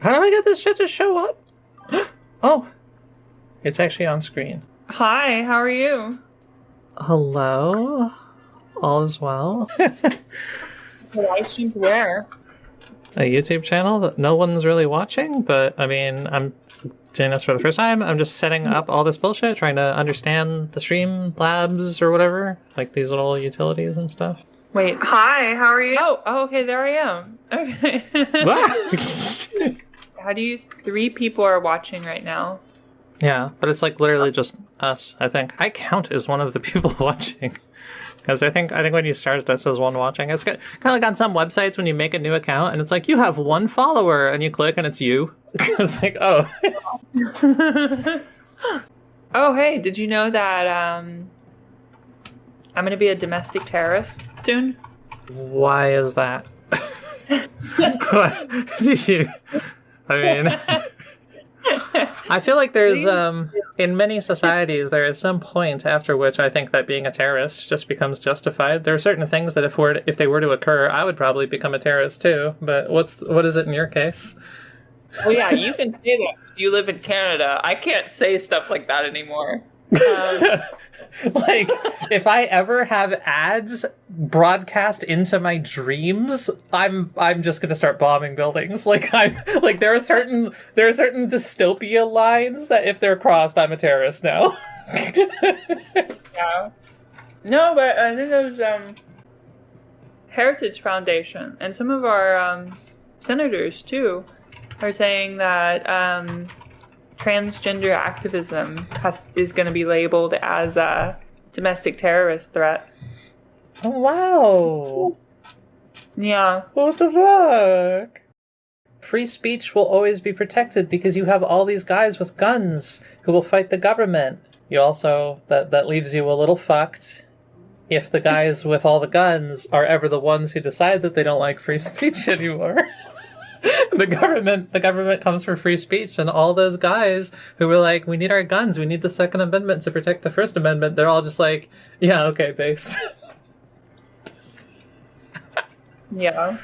How do I get this shit to show up? Oh, it's actually on screen. Hi, how are you? Hello? All is well? So live stream to where? A YouTube channel that no one's really watching, but I mean, I'm doing this for the first time. I'm just setting up all this bullshit, trying to understand the stream labs or whatever, like these little utilities and stuff. Wait, hi, how are you? Oh, okay, there I am. Okay. How do you? 3 people are watching right now. Yeah, but it's like literally just us, I think. I count as one of the people watching. Because I think when you start this as one watching, it's kind of like on some websites when you make a new account and it's like, you have 1 follower, and you click and it's you. It's like, oh. Oh, hey, did you know that I'm going to be a domestic terrorist soon? Why is that? I mean, I feel like there's, in many societies, there is some point after which I think that being a terrorist just becomes justified. There are certain things that if they were to occur, I would probably become a terrorist too. But what is it in your case? Oh yeah, you can say that. You live in Canada. I can't say stuff like that anymore. Like, if I ever have ads broadcast into my dreams, I'm just gonna start bombing buildings. Like there are certain dystopia lines that if they're crossed, I'm a terrorist now. Yeah. No, but I think there's Heritage Foundation and some of our senators too are saying that transgender activism is going to be labeled as a domestic terrorist threat. Oh, wow. Yeah. What the fuck? Free speech will always be protected because you have all these guys with guns who will fight the government. You also, that leaves you a little fucked if the guys with all the guns are ever the ones who decide that they don't like free speech anymore. The government comes for free speech, and all those guys who were like, we need our guns, we need the Second Amendment to protect the First Amendment, they're all just like, yeah, okay, based. Yeah.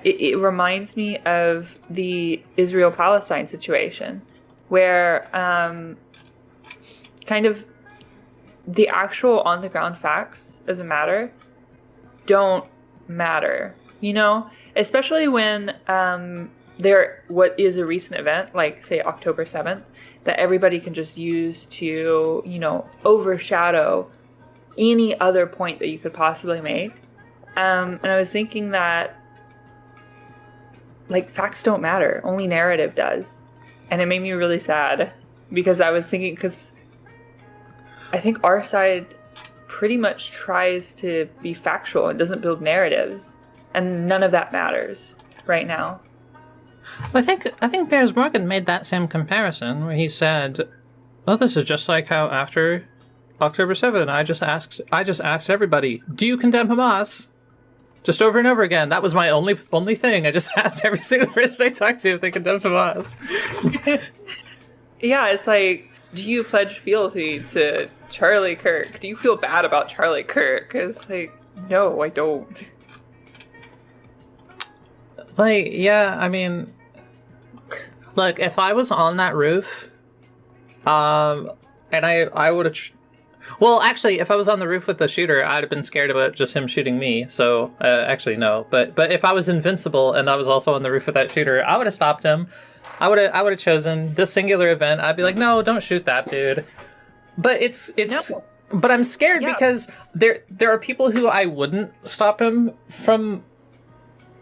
It reminds me of the Israel-Palestine situation, where kind of the actual on-the-ground facts as a matter don't matter, you know? Especially when what is a recent event, like, say, October 7th, that everybody can just use to, overshadow any other point that you could possibly make. And I was thinking that, like, facts don't matter. Only narrative does. And it made me really sad. Because I was thinking, because I think our side pretty much tries to be factual and doesn't build narratives. And none of that matters right now. I think Piers Morgan made that same comparison where he said, "Oh, this is just like how after October 7th, I just asked everybody, do you condemn Hamas?" Just over and over again. That was my only thing. I just asked every single person I talked to if they condemned Hamas. Yeah, it's like, do you pledge fealty to Charlie Kirk? Do you feel bad about Charlie Kirk? It's like, no, I don't. Like, yeah, I mean, look, if I was on that roof, and I would have, well, actually, if I was on the roof with the shooter, I'd have been scared about just him shooting me, so, actually, no, but if I was invincible and I was also on the roof with that shooter, I would have stopped him. I would have chosen this singular event. I'd be like, no, don't shoot that dude. But it's, no. But I'm scared because there are people who I wouldn't stop him from.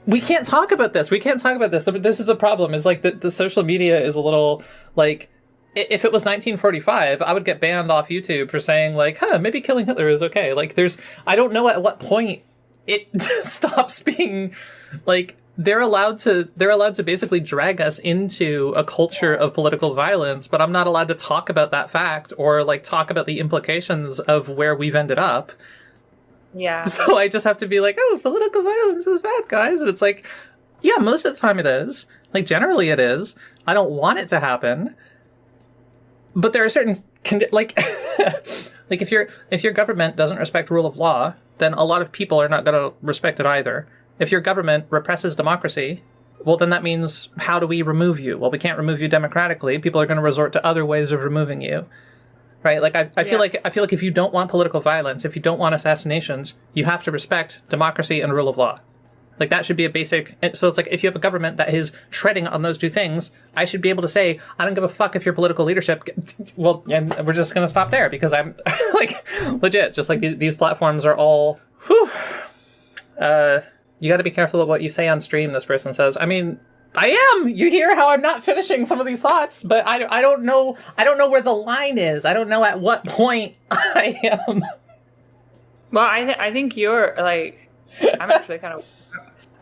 We can't talk about this. This is the problem, is like the social media is a little like, if it was 1945, I would get banned off YouTube for saying like, maybe killing Hitler is okay. Like I don't know at what point it stops being like, they're allowed to basically drag us into a culture of political violence, but I'm not allowed to talk about that fact or like talk about the implications of where we've ended up. Yeah. So I just have to be like, oh, political violence is bad, guys. And it's like, yeah, most of the time it is. Like, generally it is. I don't want it to happen. But there are certain, like, like if your government doesn't respect rule of law, then a lot of people are not going to respect it either. If your government represses democracy, well, then that means how do we remove you? Well, we can't remove you democratically. People are going to resort to other ways of removing you. Right? Like I feel like if you don't want political violence, if you don't want assassinations, you have to respect democracy and rule of law. Like that should be a basic. So it's like if you have a government that is treading on those two things, I should be able to say, I don't give a fuck if your political leadership. Well, and we're just going to stop there because I'm like legit. Just like these platforms are all. Whew, you got to be careful of what you say on stream. This person says. I mean, I am. You hear how I'm not finishing some of these thoughts, but I don't know. I don't know where the line is. I don't know at what point I am. Well, I think you're like.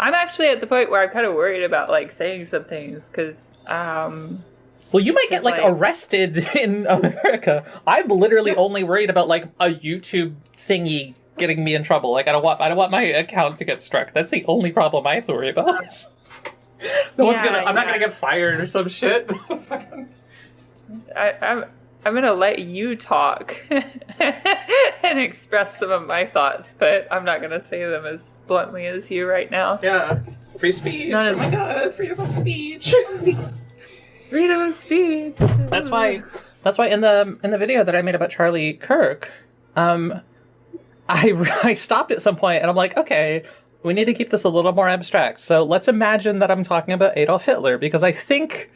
I'm actually at the point where I'm kind of worried about like saying some things because. Well, you might get like arrested in America. I'm literally only worried about like a YouTube thingy getting me in trouble. Like I don't want my account to get struck. That's the only problem I have to worry about. I'm not gonna get fired or some shit. I'm gonna let you talk and express some of my thoughts, but I'm not gonna say them as bluntly as you right now. Yeah, free speech. Oh my god, freedom of speech. Freedom of speech. That's why in the video that I made about Charlie Kirk, I stopped at some point and I'm like, okay, we need to keep this a little more abstract. So let's imagine that I'm talking about Adolf Hitler because I think.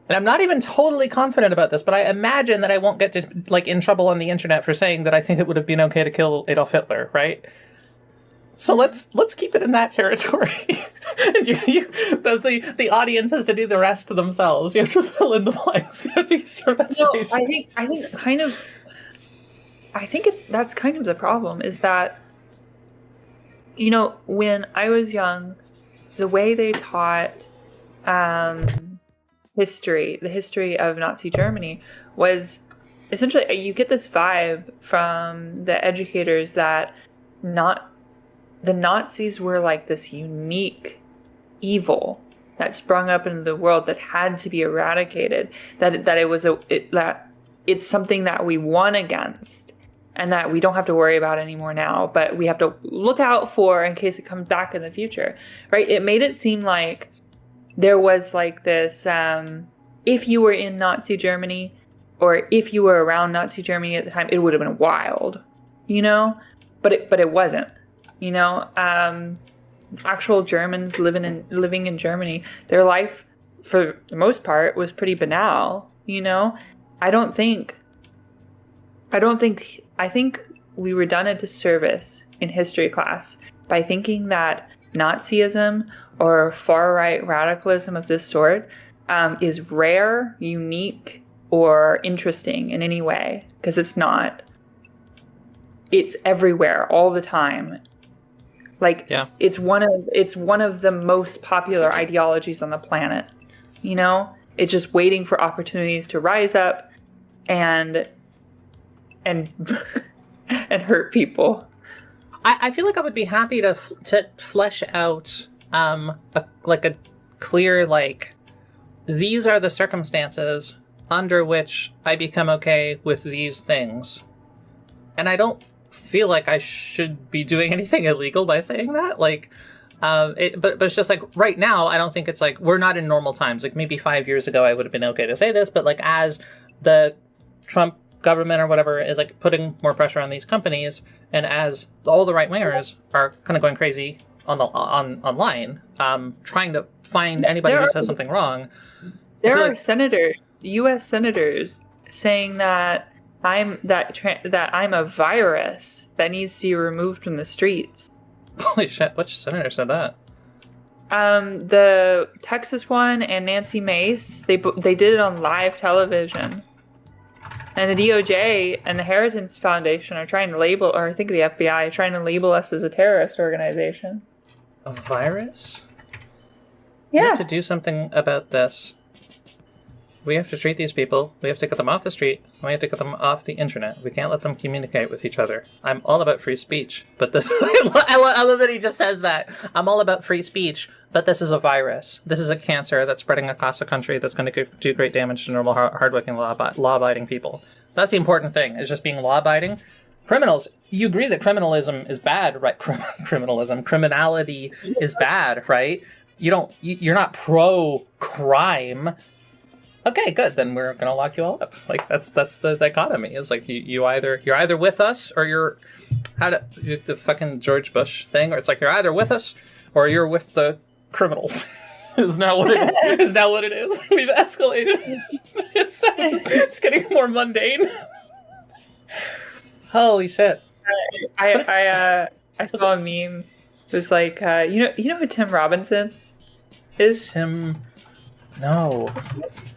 And I'm not even totally confident about this, but I imagine that I won't get to like in trouble on the internet for saying that I think it would have been okay to kill Adolf Hitler, right? So let's keep it in that territory. And as the audience has to do the rest to themselves. You have to fill in the blanks. You have to use your imagination. No, I think that's kind of the problem is that, you know, when I was young, the way they taught the history of Nazi Germany was essentially you get this vibe from the educators that the Nazis were like this unique evil that sprung up into the world that had to be eradicated, that it's something that we won against and that we don't have to worry about anymore now, but we have to look out for in case it comes back in the future, right? It made it seem like there was like this, if you were in Nazi Germany or if you were around Nazi Germany at the time, it would have been wild, you know? But it wasn't, you know? Actual Germans living in Germany, their life for the most part was pretty banal, you know? I think we were done a disservice in history class by thinking that Nazism or far-right radicalism of this sort is rare, unique, or interesting in any way, because it's not. It's everywhere all the time. Like it's one of the most popular ideologies on the planet. You know, it's just waiting for opportunities to rise up and and hurt people. I feel like I would be happy to flesh out a clear like these are the circumstances under which I become okay with these things, and I don't feel like I should be doing anything illegal by saying that. Like, but it's just like right now I don't think it's like we're not in normal times. Like maybe 5 years ago I would have been okay to say this, but like as the Trump government or whatever is like putting more pressure on these companies, and as all the right wingers are kind of going crazy online, trying to find anybody who says something wrong. There are U.S. senators saying that I'm a virus that needs to be removed from the streets. Holy shit! Which senator said that? The Texas one and Nancy Mace. They did it on live television. And the DOJ and the Heritage Foundation are trying to label, or I think the FBI are trying to label us as a terrorist organization. A virus? Yeah. We have to do something about this. We have to treat these people. We have to get them off the street. We have to get them off the internet. We can't let them communicate with each other. I'm all about free speech, but this... I love that he just says that. I'm all about free speech, but this is a virus. This is a cancer that's spreading across the country that's going to do great damage to normal, hardworking, law-abiding people. That's the important thing, is just being law-abiding. Criminals, you agree that criminalism is bad, right? Criminality is bad, right? you're not pro crime. Okay, good. Then we're gonna lock you all up. Like that's the dichotomy. Is like you're either with us or you're the fucking George Bush thing, or it's like you're either with us or you're with the criminals. Is now what it is. Now what it is. We've escalated. It's getting more mundane. Holy shit! I saw a meme. It was like you know who Tim Robinson is? No.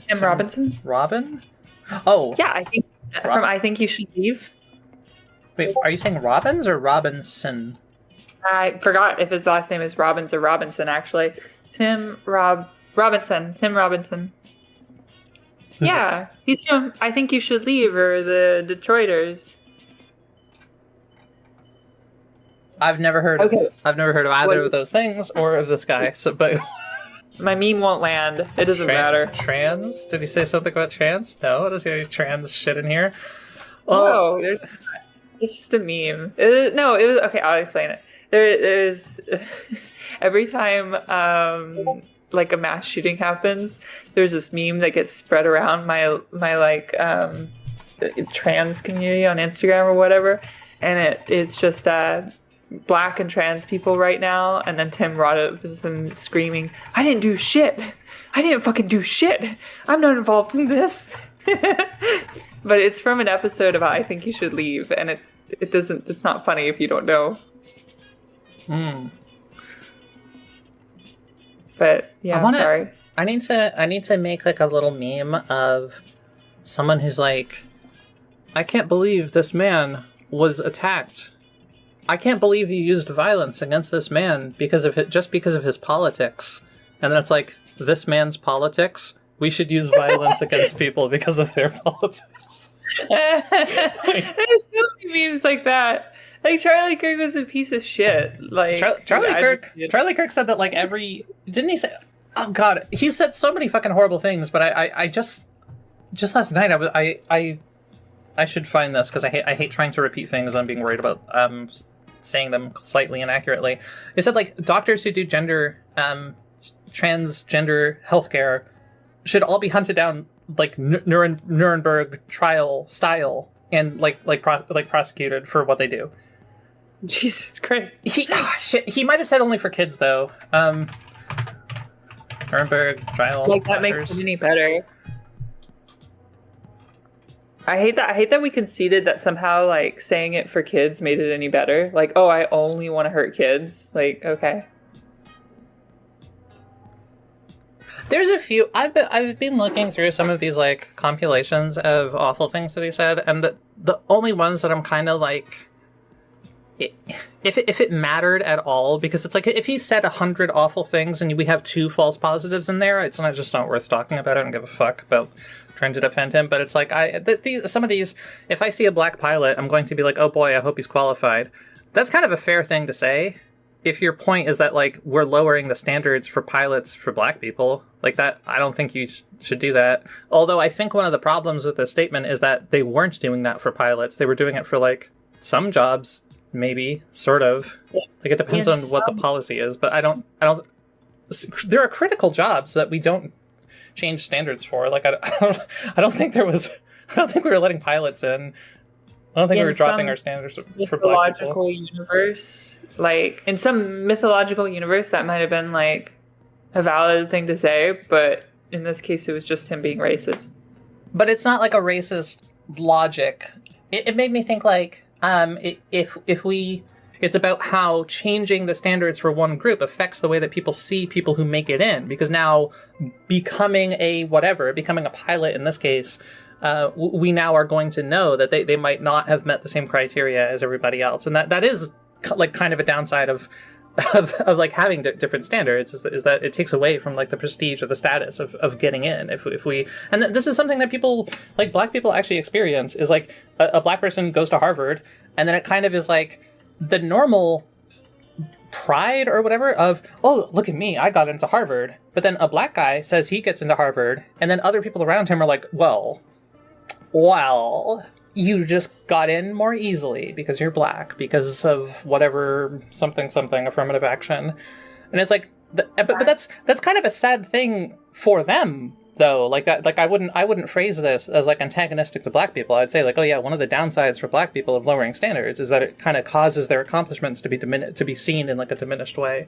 Tim Robinson? Robin? Oh. Yeah, I think from I Think You Should Leave. Wait, are you saying Robbins or Robinson? I forgot if his last name is Robbins or Robinson, actually. Robinson. Tim Robinson. Yeah, he's from I Think You Should Leave, or the Detroiters. I've never heard of either of those things or of this guy. So, but my meme won't land. It doesn't matter. Trans? Did he say something about trans? No, does he have any trans shit in here? Oh, it's just a meme. It was okay. I'll explain it. There's every time like a mass shooting happens, there's this meme that gets spread around my like trans community on Instagram or whatever, and it's just Black and trans people right now, and then Tim Robinson screaming, "I didn't do shit. I didn't fucking do shit. I'm not involved in this." But it's from an episode of I Think You Should Leave, and it's not funny if you don't know. But yeah, I'm sorry. I need to make like a little meme of someone who's like, I can't believe this man was attacked. I can't believe you used violence against this man just because of his politics. And then it's like, this man's politics? We should use violence against people because of their politics. There's so many memes like that. Like, Charlie Kirk was a piece of shit. Like Charlie Kirk said that like didn't he say? Oh God, he said so many fucking horrible things. But I just last night I should find this because I hate trying to repeat things. I'm being worried about saying them slightly inaccurately. It said like doctors who do transgender healthcare should all be hunted down like Nuremberg trial style and like prosecuted for what they do. Jesus Christ. He might have said only for kids though. Nuremberg trial. Like that makes it any better. I hate that we conceded that somehow like saying it for kids made it any better. Like, oh, I only want to hurt kids. Like, okay. There's a few. I've been looking through some of these like compilations of awful things that he said, and the only ones that I'm kind of like, if it mattered at all, because it's like if he said 100 awful things and we have 2 false positives in there, it's not worth talking about. I don't give a fuck about trying to defend him. But it's like some of these, if I see a black pilot, I'm going to be like, oh boy, I hope he's qualified. That's kind of a fair thing to say. If your point is that like we're lowering the standards for pilots for black people, like that, I don't think you should do that. Although I think one of the problems with this statement is that they weren't doing that for pilots. They were doing it for like some jobs, maybe, sort of. Like it depends on what the policy is. But I don't. There are critical jobs that we don't change standards for. Like I don't think there was. I don't think we were letting pilots in. I don't think we were dropping our standards for black people. Like, in some mythological universe, that might have been, like, a valid thing to say, but in this case, it was just him being racist. But it's not, like, a racist logic. It made me think, like, it's about how changing the standards for one group affects the way that people see people who make it in. Because now, becoming a pilot in this case, we now are going to know that they might not have met the same criteria as everybody else. And that is like kind of a downside of like having different standards is that it takes away from like the prestige or the status of getting in. If we and this is something that people like black people actually experience is like a black person goes to Harvard and then it kind of is like the normal pride or whatever of, oh, look at me, I got into Harvard. But then a black guy says he gets into Harvard and then other people around him are like, well, you just got in more easily because you're black, because of whatever, something, affirmative action. And it's like, But that's kind of a sad thing for them, though. Like that, like I wouldn't phrase this as like antagonistic to black people. I'd say like, oh yeah, one of the downsides for black people of lowering standards is that it kind of causes their accomplishments to be seen in like a diminished way.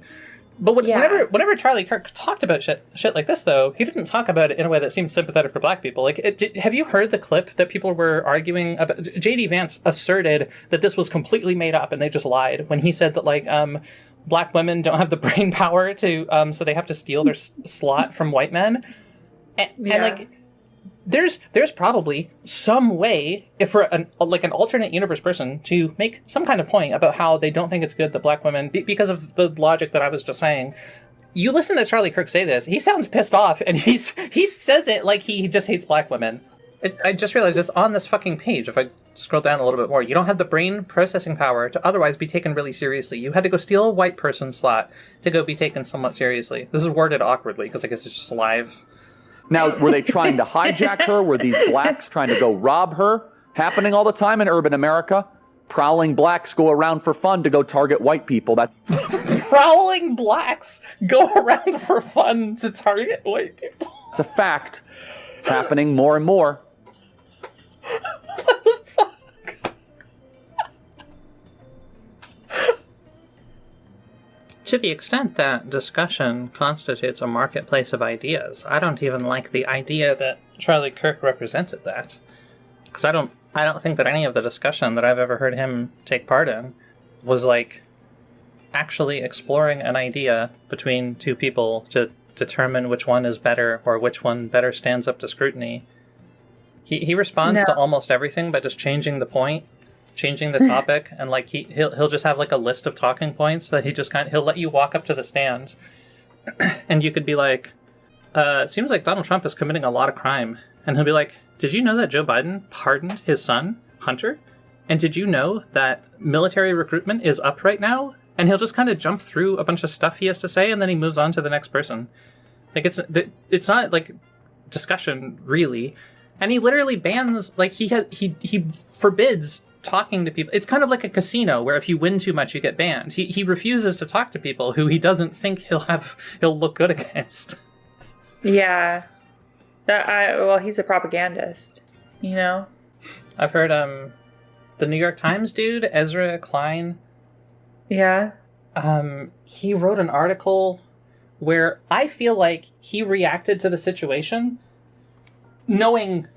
But whenever Charlie Kirk talked about shit like this, though, he didn't talk about it in a way that seemed sympathetic for black people. Like, have you heard the clip that people were arguing about? J.D. Vance asserted that this was completely made up and they just lied when he said that, like, black women don't have the brain power to, so they have to steal their slot from white men. And like, there's probably some way if for an alternate universe person to make some kind of point about how they don't think it's good that black women, because of the logic that I was just saying. You listen to Charlie Kirk say this, he sounds pissed off, and he says it like he just hates black women. I just realized it's on this fucking page. If I scroll down a little bit more, you don't have the brain processing power to otherwise be taken really seriously. You had to go steal a white person's slot to go be taken somewhat seriously. This is worded awkwardly because I guess it's just live. Now, were they trying to hijack her? Were these blacks trying to go rob her? Happening all the time in urban America? Prowling blacks go around for fun to go target white people. Prowling blacks go around for fun to target white people. It's a fact. It's happening more and more. What the fuck? To the extent that discussion constitutes a marketplace of ideas, I don't even like the idea that Charlie Kirk represented that. Because I don't think that any of the discussion that I've ever heard him take part in was like actually exploring an idea between two people to determine which one is better or which one better stands up to scrutiny. He responds to almost everything by just changing the point, changing the topic, and like he'll just have like a list of talking points that he just he'll let you walk up to the stand and you could be like, seems like Donald Trump is committing a lot of crime. And he'll be like, did you know that Joe Biden pardoned his son, Hunter? And did you know that military recruitment is up right now? And he'll just kind of jump through a bunch of stuff he has to say, and then he moves on to the next person. Like, it's not like discussion, really. And he literally bans, like, he forbids talking to people. It's kind of like a casino where if you win too much, you get banned. He refuses to talk to people who he doesn't think he'll look good against. Yeah. Well, he's a propagandist, you know? I've heard, the New York Times dude, Ezra Klein. Yeah. He wrote an article where I feel like he reacted to the situation knowing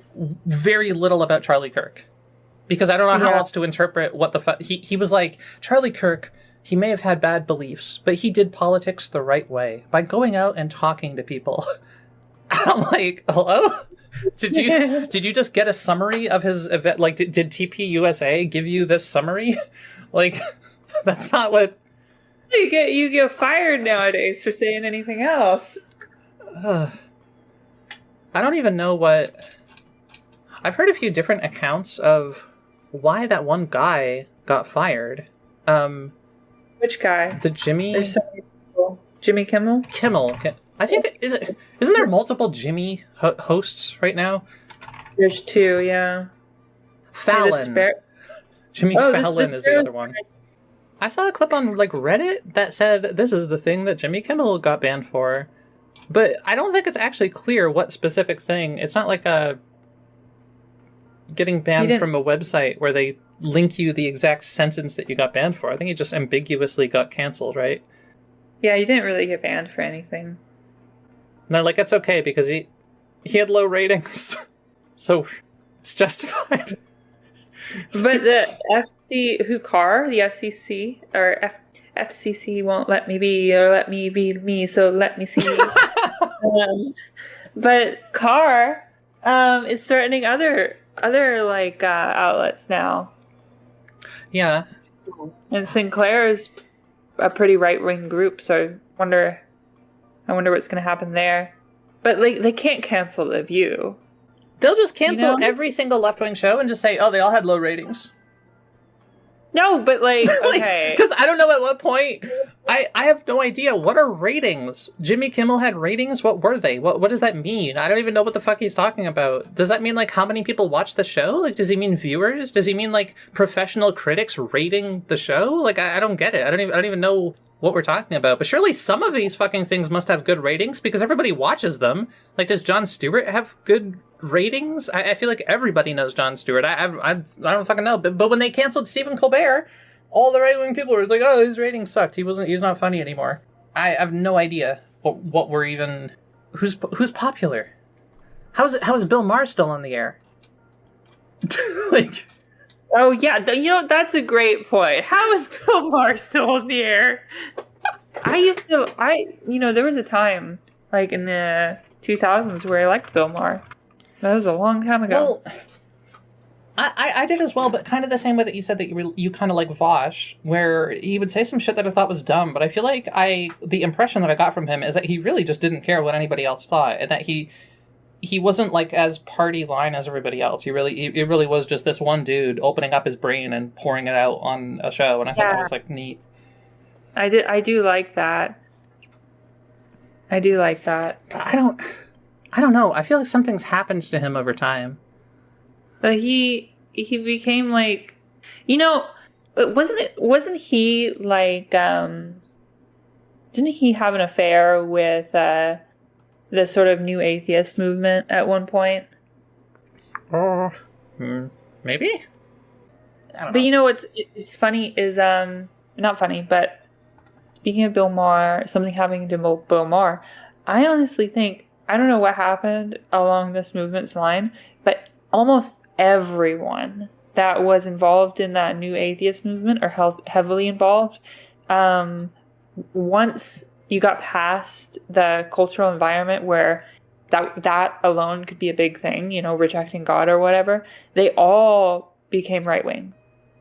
very little about Charlie Kirk. Because I don't know how else to interpret what the fuck. He was like, Charlie Kirk, he may have had bad beliefs, but he did politics the right way by going out and talking to people. I'm like, hello? Did you just get a summary of his event? Like, did TP USA give you this summary? Like, that's not what... You get fired nowadays for saying anything else. I don't even know what... I've heard a few different accounts of why that one guy got fired. Which guy? The Jimmy... There's so many people. Jimmy Kimmel? Kimmel. I think, isn't there multiple Jimmy hosts right now? There's two, yeah. Fallon. Jimmy Fallon is the other one. I saw a clip on like Reddit that said this is the thing that Jimmy Kimmel got banned for. But I don't think it's actually clear what specific thing. It's not like a getting banned from a website where they link you the exact sentence that you got banned for. I think he just ambiguously got canceled, right? Yeah, he didn't really get banned for anything. And they're like, it's okay because he had low ratings. So it's justified. But the FCC or FCC won't let me be or let me be me, so let me see. But Carr is threatening other like outlets now. Yeah. And Sinclair's a pretty right-wing group, so I wonder what's going to happen there. But like they can't cancel The View. They'll just cancel every single left-wing show and just say, oh, they all had low ratings. No, but like, okay. Because I don't know at what point. I have no idea. What are ratings? Jimmy Kimmel had ratings? What were they? What does that mean? I don't even know what the fuck he's talking about. Does that mean like how many people watch the show? Like, does he mean viewers? Does he mean like professional critics rating the show? Like, I don't get it. I don't even know what we're talking about, but surely some of these fucking things must have good ratings because everybody watches them. Like, does Jon Stewart have good ratings? I feel like everybody knows Jon Stewart. I don't fucking know. But when they canceled Stephen Colbert, all the right-wing people were like, "Oh, his ratings sucked. He's not funny anymore." I have no idea what we're even who's popular. How is Bill Maher still on the air? Like, oh yeah, that's a great point. How is Bill Maher still on the air? There was a time like in the 2000s where I liked Bill Maher. That was a long time ago. Well, I did as well, but kind of the same way that you said that you kind of like Vosh, where he would say some shit that I thought was dumb, but I feel like the impression that I got from him is that he really just didn't care what anybody else thought, and that he wasn't like as party line as everybody else. It really was just this one dude opening up his brain and pouring it out on a show, and I thought that was like neat. I do like that. I do like that. But I don't know. I feel like something's happened to him over time. But he became like, wasn't he like, didn't he have an affair with the sort of new atheist movement at one point? Maybe? I don't know. But it's funny is, not funny, but speaking of Bill Maher, something happening to Bill Maher, I honestly think, I don't know what happened along this movement's line, but almost everyone that was involved in that new atheist movement or heavily involved, once you got past the cultural environment where that alone could be a big thing, rejecting God or whatever, they all became right-wing.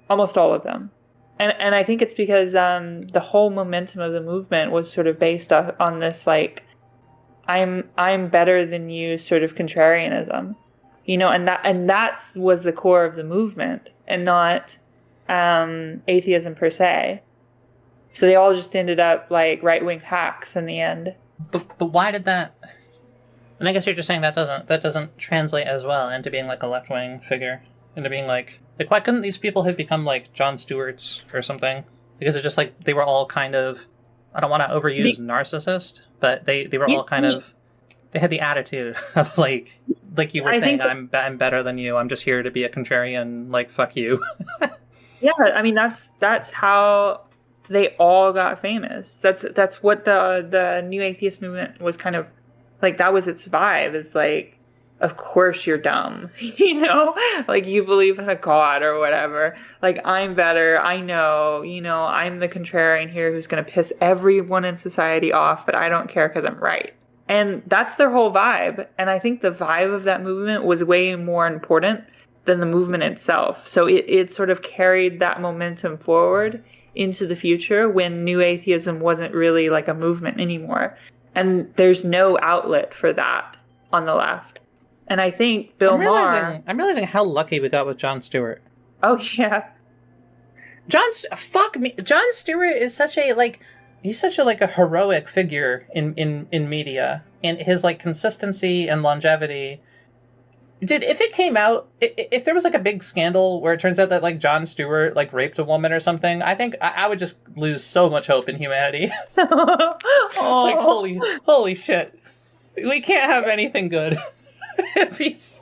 Almost all of them. And I think it's because the whole momentum of the movement was sort of based on this, like, I'm better than you sort of contrarianism. And that was the core of the movement, and not atheism per se. So they all just ended up like right-wing hacks in the end. But why did that? And I guess you're just saying that doesn't translate as well into being like a left-wing figure, into being like why couldn't these people have become like Jon Stewarts or something? Because it's just like they were all kind of, I don't want to overuse narcissist, but they were all kind of, they had the attitude of like you were saying, I'm better than you. I'm just here to be a contrarian. Like, fuck you. Yeah, I mean that's how they all got famous. That's what the new atheist movement was kind of like. That was its vibe. Is like, of course you're dumb, like you believe in a god or whatever. Like, I'm better. I know, I'm the contrarian here who's going to piss everyone in society off, but I don't care because I'm right. And that's their whole vibe. And I think the vibe of that movement was way more important than the movement itself. So it sort of carried that momentum forward into the future when new atheism wasn't really like a movement anymore. And there's no outlet for that on the left. And I think Bill Maher... I'm realizing how lucky we got with Jon Stewart. Oh, yeah. Fuck me. Jon Stewart is such a, like... He's such a, like, a heroic figure in media. And his, like, consistency and longevity... Dude, if it came out... If there was, like, a big scandal where it turns out that, like, Jon Stewart, like, raped a woman or something, I think I would just lose so much hope in humanity. Like, holy shit. We can't have anything good. If he's...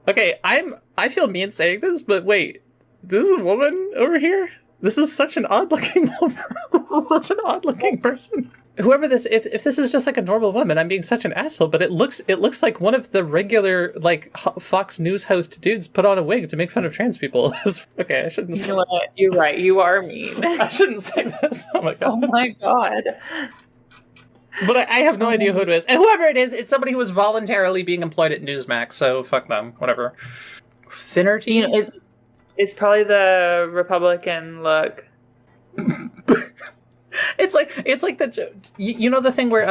Okay, I feel mean saying this, but wait. This is a woman over here? This is such an odd-looking woman. This is such an odd-looking person. Whoever this, if this is just like a normal woman, I'm being such an asshole. But it looks like one of the regular like Fox News host dudes put on a wig to make fun of trans people. Okay, I shouldn't. You know what? You're right. You are mean. I shouldn't say this. Oh my god. Oh my god. But I have no idea who it is, and whoever it is, it's somebody who was voluntarily being employed at Newsmax. So fuck them. Whatever. Finnerty. It's probably the Republican look. It's like the the thing where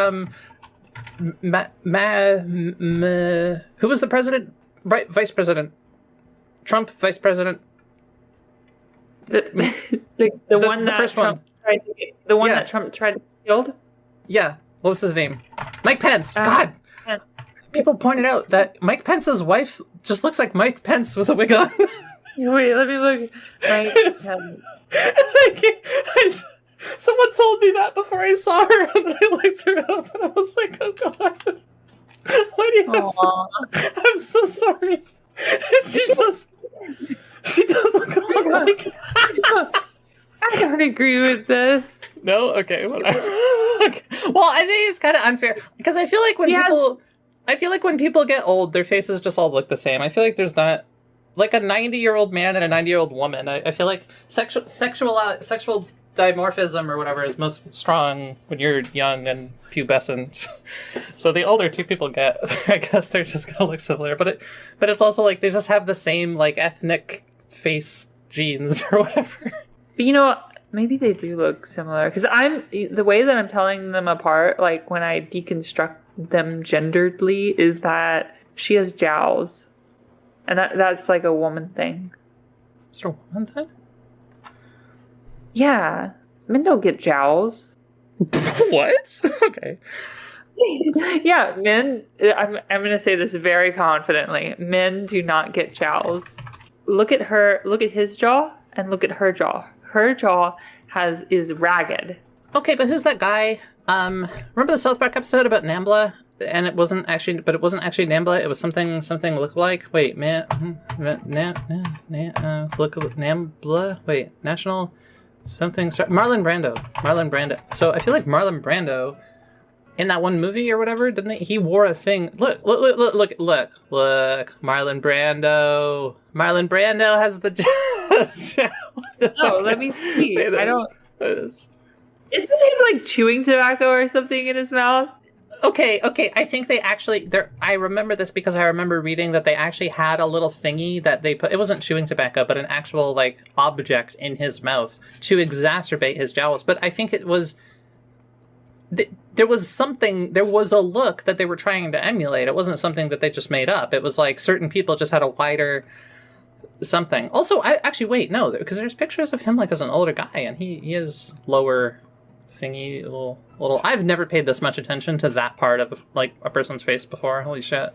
who was the president? Right, vice president. Trump, vice president. The one that first Trump one. That Trump tried to kill. Yeah. What was his name? Mike Pence. God. Yeah. People pointed out that Mike Pence's wife just looks like Mike Pence with a wig on. Wait, let me look. Someone told me that before I saw her, and then I looked her up, and I was like, "Oh God, why do you have so?" I'm so sorry. She does look a lot like. I don't agree with this. No, okay, whatever. Okay. Well, I think it's kind of unfair because I feel like when people get old, their faces just all look the same. I feel like there's not like a 90-year-old man and a 90-year-old woman. I feel like sexual dimorphism or whatever is most strong when you're young and pubescent. So the older two people get, I guess they're just gonna look similar. But it's also like they just have the same like ethnic face genes or whatever. But you know, maybe they do look similar because the way that I'm telling them apart, like when I deconstruct them genderedly, is that she has jowls, and that's like a woman thing. Is there a woman thing? Yeah, men don't get jowls. What? Okay. Yeah, men. I'm going to say this very confidently. Men do not get jowls. Look at her. Look at his jaw, and look at her jaw. Her jaw is ragged. Okay, but who's that guy? Remember the South Park episode about Nambla? And it wasn't actually Nambla. It was something look like. Wait, look Nambla. Wait, national something. Marlon Brando. So I feel like Marlon Brando, in that one movie or whatever, didn't he wore a thing? Look. Marlon Brando. Marlon Brando has the. Oh, let me see. I don't. Isn't he like chewing tobacco or something in his mouth? Okay. I think they actually I remember this because I remember reading that they actually had a little thingy that they put. It wasn't chewing tobacco, but an actual like object in his mouth to exacerbate his jowls. But I think it was. There was a look that they were trying to emulate. It wasn't something that they just made up. It was like certain people just had a wider something. Also, wait, no, because there's pictures of him like as an older guy, and he is lower thingy, little. I've never paid this much attention to that part of like a person's face before. Holy shit.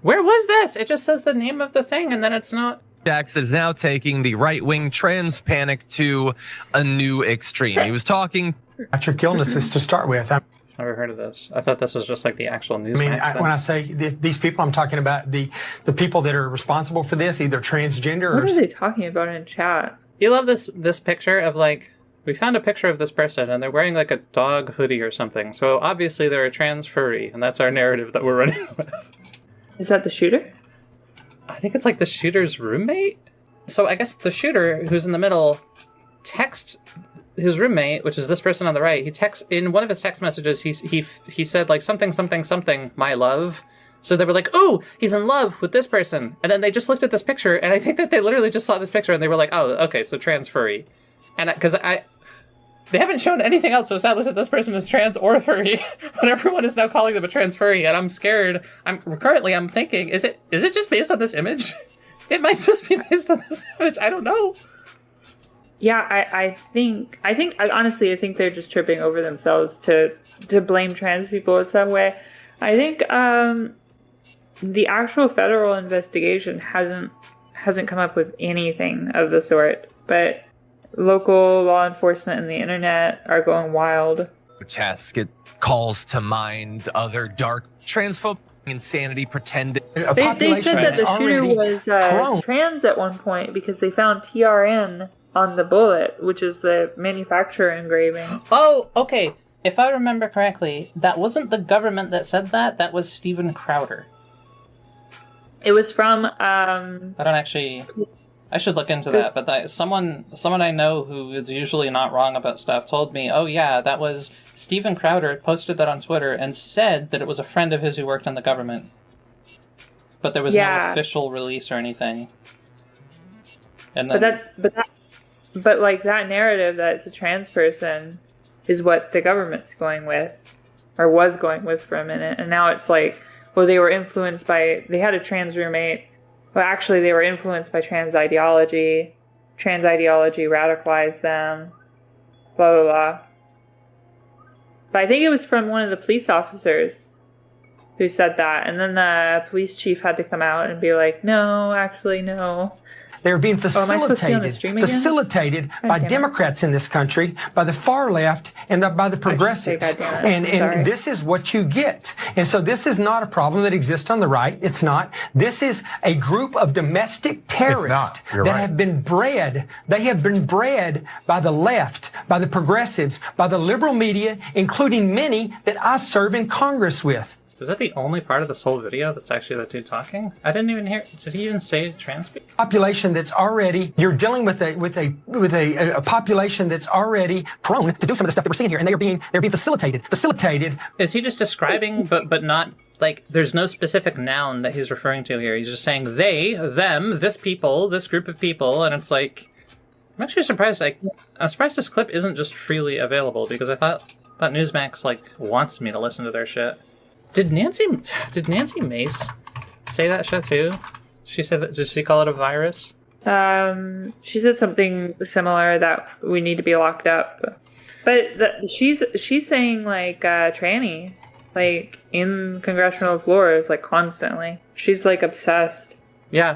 Where was this? It just says the name of the thing, and then it's not. Jackson is now taking the right-wing trans panic to a new extreme. He was talking. Pediatric illnesses to start with. Never heard of this. I thought this was just like the actual news. When I say these people, I'm talking about the people that are responsible for this, either transgender or. What are they talking about in chat? You love this picture of like, we found a picture of this person and they're wearing like a dog hoodie or something. So obviously they're a trans furry, and that's our narrative that we're running with. Is that the shooter? I think it's like the shooter's roommate. So I guess the shooter, who's in the middle, texts his roommate, which is this person on the right. He texts in one of his text messages. He said like something, my love. So they were like, "Oh, he's in love with this person," and then they just looked at this picture, and I think that they literally just saw this picture and they were like, "Oh, okay, so trans furry," and because they haven't shown anything else to establish that this person is trans or furry, but everyone is now calling them a trans furry, and I'm scared. I'm thinking, is it just based on this image? It might just be based on this image. I don't know. Yeah, I honestly think they're just tripping over themselves to blame trans people in some way. I think the actual federal investigation hasn't come up with anything of the sort, but local law enforcement and the internet are going wild. Grotesque. It calls to mind other dark transphobic insanity pretending. They said that the shooter was trans at one point because they found TRN on the bullet, which is the manufacturer engraving. Oh, okay. If I remember correctly, that wasn't the government that said that. That was Steven Crowder. It was from. I should look into that. But someone I know who is usually not wrong about stuff told me, "Oh yeah, that was Steven Crowder posted that on Twitter and said that it was a friend of his who worked in the government." But there was no official release or anything. And then, But like that narrative that it's a trans person is what the government's going with, or was going with for a minute, and now it's like, well, they were influenced by. They had a trans roommate. Well, actually, they were influenced by trans ideology. Trans ideology radicalized them. Blah blah blah. But I think it was from one of the police officers. who said that. And then the police chief had to come out and be like, no, actually, no. They're being am I supposed to be on the stream again? facilitated by Democrats in this country, by the far left, and by the progressives. And this is what you get. And so this is not a problem that exists on the right. It's not. This is a group of domestic terrorists that have been bred. They have been bred by the left, by the progressives, by the liberal media, including many that I serve in Congress with. Is that the only part of this whole video that's actually that dude talking? I didn't even hear. Did he even say trans people? Population that's already, you're dealing with a population that's already prone to do some of the stuff that we're seeing here, and they're being facilitated. Is he just describing, but not like there's no specific noun that he's referring to here? He's just saying they, them, this people, this group of people, and it's like I'm actually surprised. I'm surprised this clip isn't just freely available because I thought Newsmax like wants me to listen to their shit. Did Nancy Mace say that shit too? She said that. Did she call it a virus? She said something similar that we need to be locked up. But she's saying like tranny, like in congressional floors, like constantly. She's like obsessed. Yeah,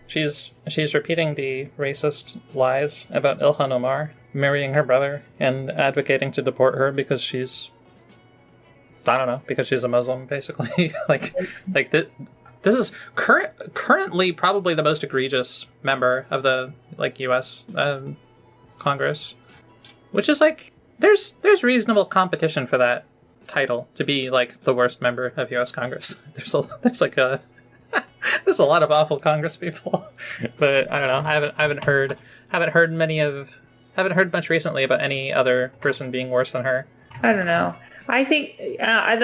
she's repeating the racist lies about Ilhan Omar marrying her brother and advocating to deport her because she's. I don't know, because she's a Muslim, basically. This is currently probably the most egregious member of the U.S. Congress, which is like there's reasonable competition for that title to be like the worst member of U.S. Congress. There's a lot of awful Congress people, but I don't know. I haven't heard much recently about any other person being worse than her. I don't know. I think I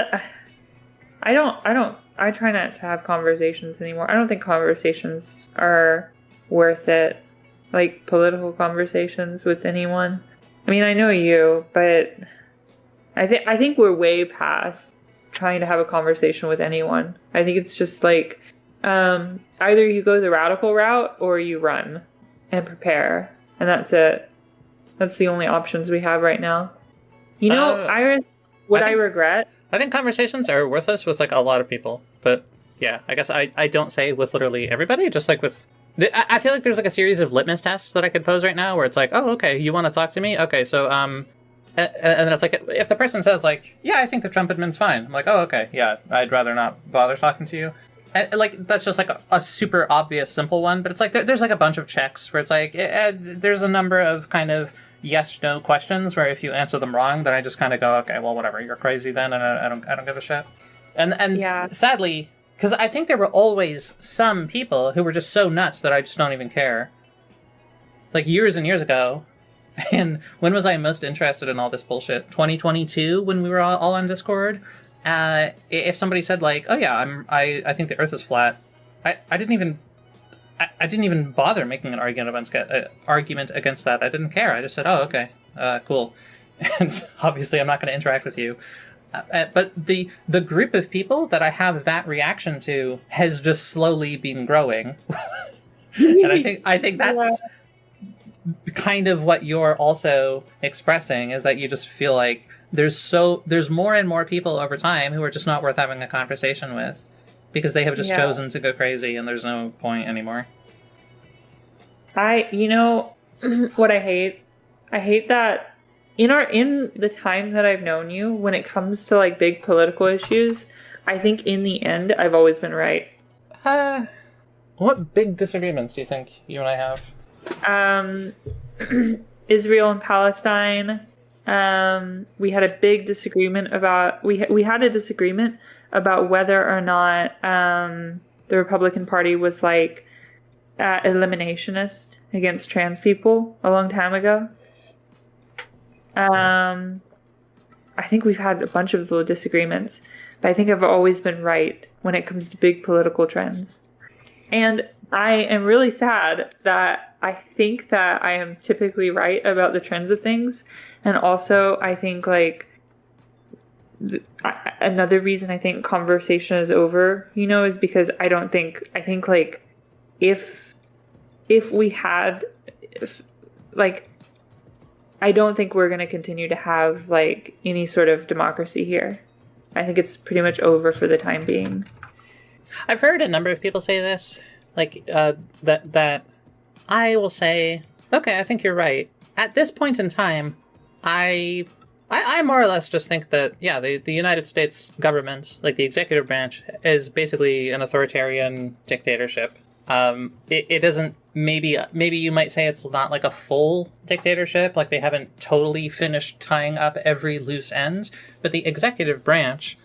try not to have conversations anymore. I don't think conversations are worth it, like political conversations with anyone. I mean, I know you, but I think we're way past trying to have a conversation with anyone. I think it's just like either you go the radical route or you run and prepare, and that's it. That's the only options we have right now. You know, Iris. I regret? I think conversations are worthless with like a lot of people, but yeah, I guess I don't say with literally everybody. Just like with, I feel like there's like a series of litmus tests that I could pose right now, where it's like, oh, okay, you want to talk to me? Okay, so and it's like if the person says like, yeah, I think the Trump admin's fine. I'm like, oh, okay, yeah, I'd rather not bother talking to you. And, like that's just like a super obvious simple one, but it's like there's like a bunch of checks where it's like there's a number of kind of yes/no questions where if you answer them wrong, then I just kind of go, okay, well, whatever, you're crazy then, and I don't give a shit. And yeah. Sadly, because I think there were always some people who were just so nuts that I just don't even care. Like years and years ago, and when was I most interested in all this bullshit? 2022, when we were all on Discord. If somebody said like, oh yeah, I think the Earth is flat, I didn't even bother making an argument against that. I didn't care. I just said, oh, okay, cool. And obviously I'm not going to interact with you. But the group of people that I have that reaction to has just slowly been growing. And I think that's kind of what you're also expressing, is that you just feel like there's more and more people over time who are just not worth having a conversation with. Because they have just chosen to go crazy and there's no point anymore. You know what I hate? I hate that in the time that I've known you, when it comes to like big political issues, I think in the end I've always been right. What big disagreements do you think you and I have? Israel and Palestine. We had a big disagreement about we had a disagreement about whether or not the Republican Party was like eliminationist against trans people a long time ago. I think we've had a bunch of little disagreements, but I think I've always been right when it comes to big political trends. And I am really sad that I think that I am typically right about the trends of things. And also, I think like another reason I think conversation is over, is because I think like if we had, I don't think we're going to continue to have like any sort of democracy here. I think it's pretty much over for the time being. I've heard a number of people say this, like that I will say, okay, I think you're right. At this point in time, I more or less just think that, yeah, the United States government, like the executive branch, is basically an authoritarian dictatorship. It isn't, maybe you might say it's not like a full dictatorship, like they haven't totally finished tying up every loose end, but the executive branch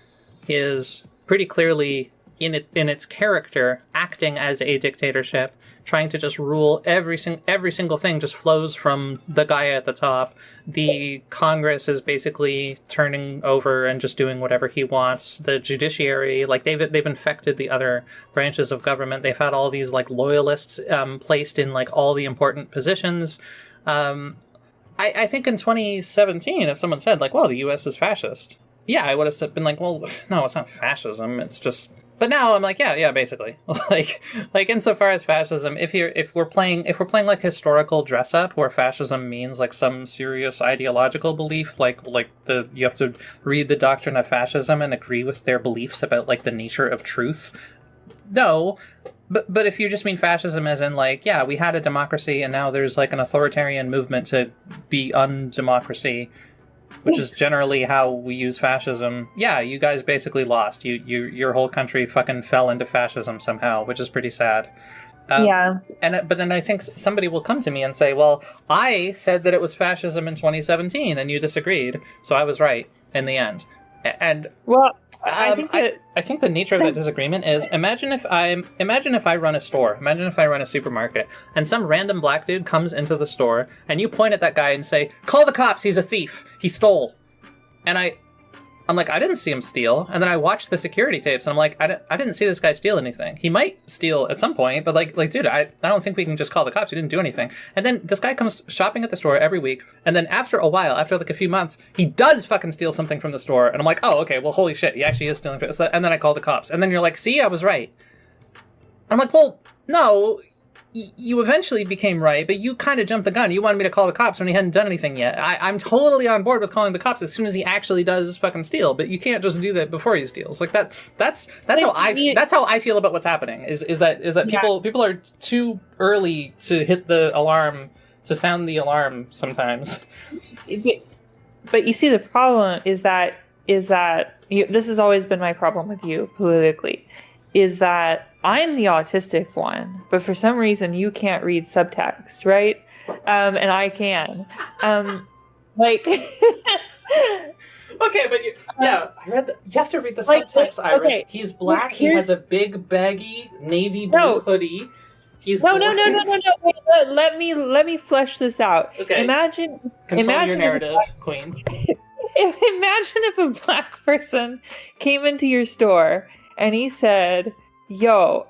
is pretty clearly in its character acting as a dictatorship, trying to just rule every single thing just flows from the guy at the top. The Congress is basically turning over and just doing whatever he wants. The judiciary, like they've infected the other branches of government. They've had all these like loyalists placed in like all the important positions. I think in 2017, if someone said like, well, the U.S. is fascist, yeah, I would have been like, well, no, it's not fascism. It's just. But now I'm like, yeah, basically, like insofar as fascism, if we're playing like historical dress up, where fascism means like some serious ideological belief, like you have to read the doctrine of fascism and agree with their beliefs about like the nature of truth. No, but if you just mean fascism as in like, yeah, we had a democracy and now there's like an authoritarian movement to be undemocracy, which is generally how we use fascism. Yeah, you guys basically lost. Your whole country fucking fell into fascism somehow, which is pretty sad. Yeah. But then I think somebody will come to me and say, well, I said that it was fascism in 2017 and you disagreed, so I was right in the end. And well, I think the nature of that disagreement is, imagine if I run a store, imagine if I run a supermarket, and some random black dude comes into the store, and you point at that guy and say, call the cops, he's a thief, he stole. And I'm like, I didn't see him steal. And then I watched the security tapes, and I'm like, I didn't see this guy steal anything. He might steal at some point, but like, dude, I don't think we can just call the cops. He didn't do anything. And then this guy comes shopping at the store every week, and then after a while, after like a few months, he does fucking steal something from the store. And I'm like, oh, okay, well, holy shit, he actually is stealing. And then I call the cops. And then you're like, see, I was right. I'm like, well, no, you eventually became right, but you kind of jumped the gun. You wanted me to call the cops when he hadn't done anything yet. I'm totally on board with calling the cops as soon as he actually does fucking steal, but you can't just do that before he steals. Like that's how I feel about what's happening. Is that people are too early to hit the alarm, to sound the alarm sometimes. But you see, the problem is that this has always been my problem with you politically, is that I'm the autistic one, but for some reason you can't read subtext, right? And I can. Like. Okay, but I read. You have to read the subtext, Iris. Okay. He's black. He has a big, baggy navy blue hoodie. He's no. Wait, let me flesh this out. Okay. Imagine your narrative, Queen. Imagine if a black person came into your store and he said, yo,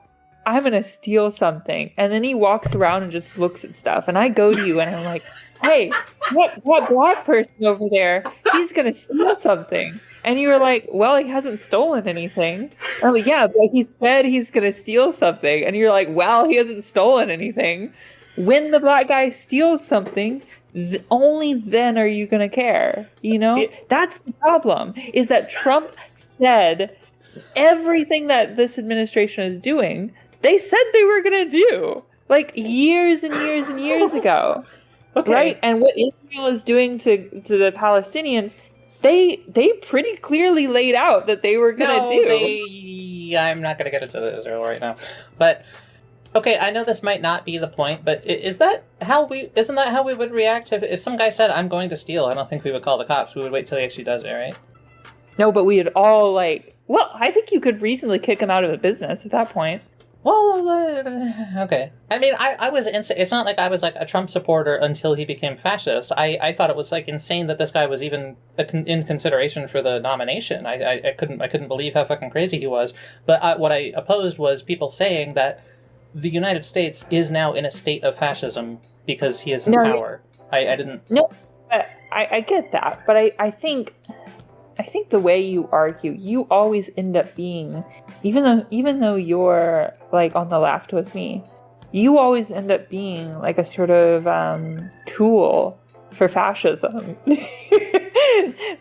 I'm gonna steal something. And then he walks around and just looks at stuff. And I go to you and I'm like, hey, what black person over there, he's gonna steal something. And you were like, well, he hasn't stolen anything. I'm like, yeah, but he said he's gonna steal something. And you're like, well, he hasn't stolen anything. When the black guy steals something, only then are you gonna care. You know? That's the problem, is that Trump said everything that this administration is doing, they said they were going to do, like years and years and years ago. Okay. Right? And what Israel is doing to the Palestinians, they pretty clearly laid out that they were going to do. I'm not going to get into Israel right now. But, okay, I know this might not be the point, but isn't that how we would react if some guy said, I'm going to steal? I don't think we would call the cops. We would wait till he actually does it, right? No, but we'd all well, I think you could reasonably kick him out of a business at that point. Well, okay. I mean, I was it's not like I was like a Trump supporter until he became fascist. I thought it was like insane that this guy was even in consideration for the nomination. I couldn't believe how fucking crazy he was. But what I opposed was people saying that the United States is now in a state of fascism because he is in power. I didn't. No, I get that, but I think the way you argue, you always end up being, even though you're like on the left with me, you always end up being like a sort of tool for fascism.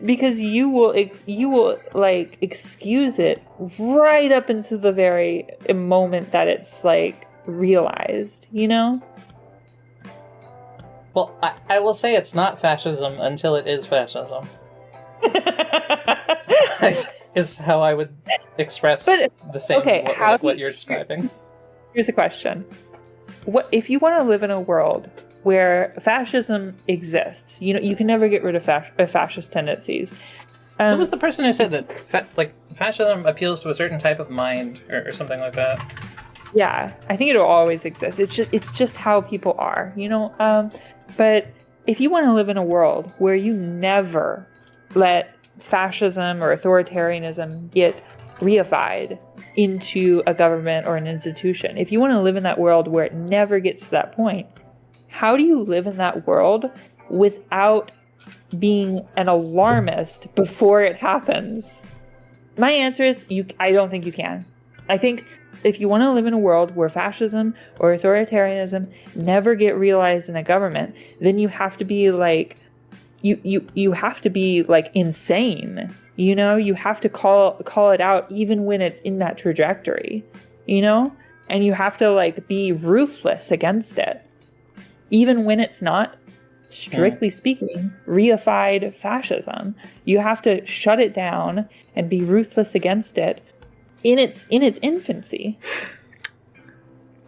because you will like excuse it right up into the very moment that it's like realized, you know? Well, I will say it's not fascism until it is fascism. Is how I would express the same what you're describing. Here's a question. What if you want to live in a world where fascism exists? You know, you can never get rid of fascist tendencies. Who was the person who said that fascism appeals to a certain type of mind or something like that? Yeah, I think it'll always exist. It's just how people are, you know? But if you want to live in a world where you never let fascism or authoritarianism get reified into a government or an institution, if you want to live in that world where it never gets to that point, how do you live in that world without being an alarmist before it happens? My answer is I don't think you can. I think if you want to live in a world where fascism or authoritarianism never get realized in a government, then you have to be like, you have to be like insane. You know, you have to call it out even when it's in that trajectory, you know, and you have to like be ruthless against it, even when it's not, strictly speaking, reified fascism. You have to shut it down and be ruthless against it in its infancy.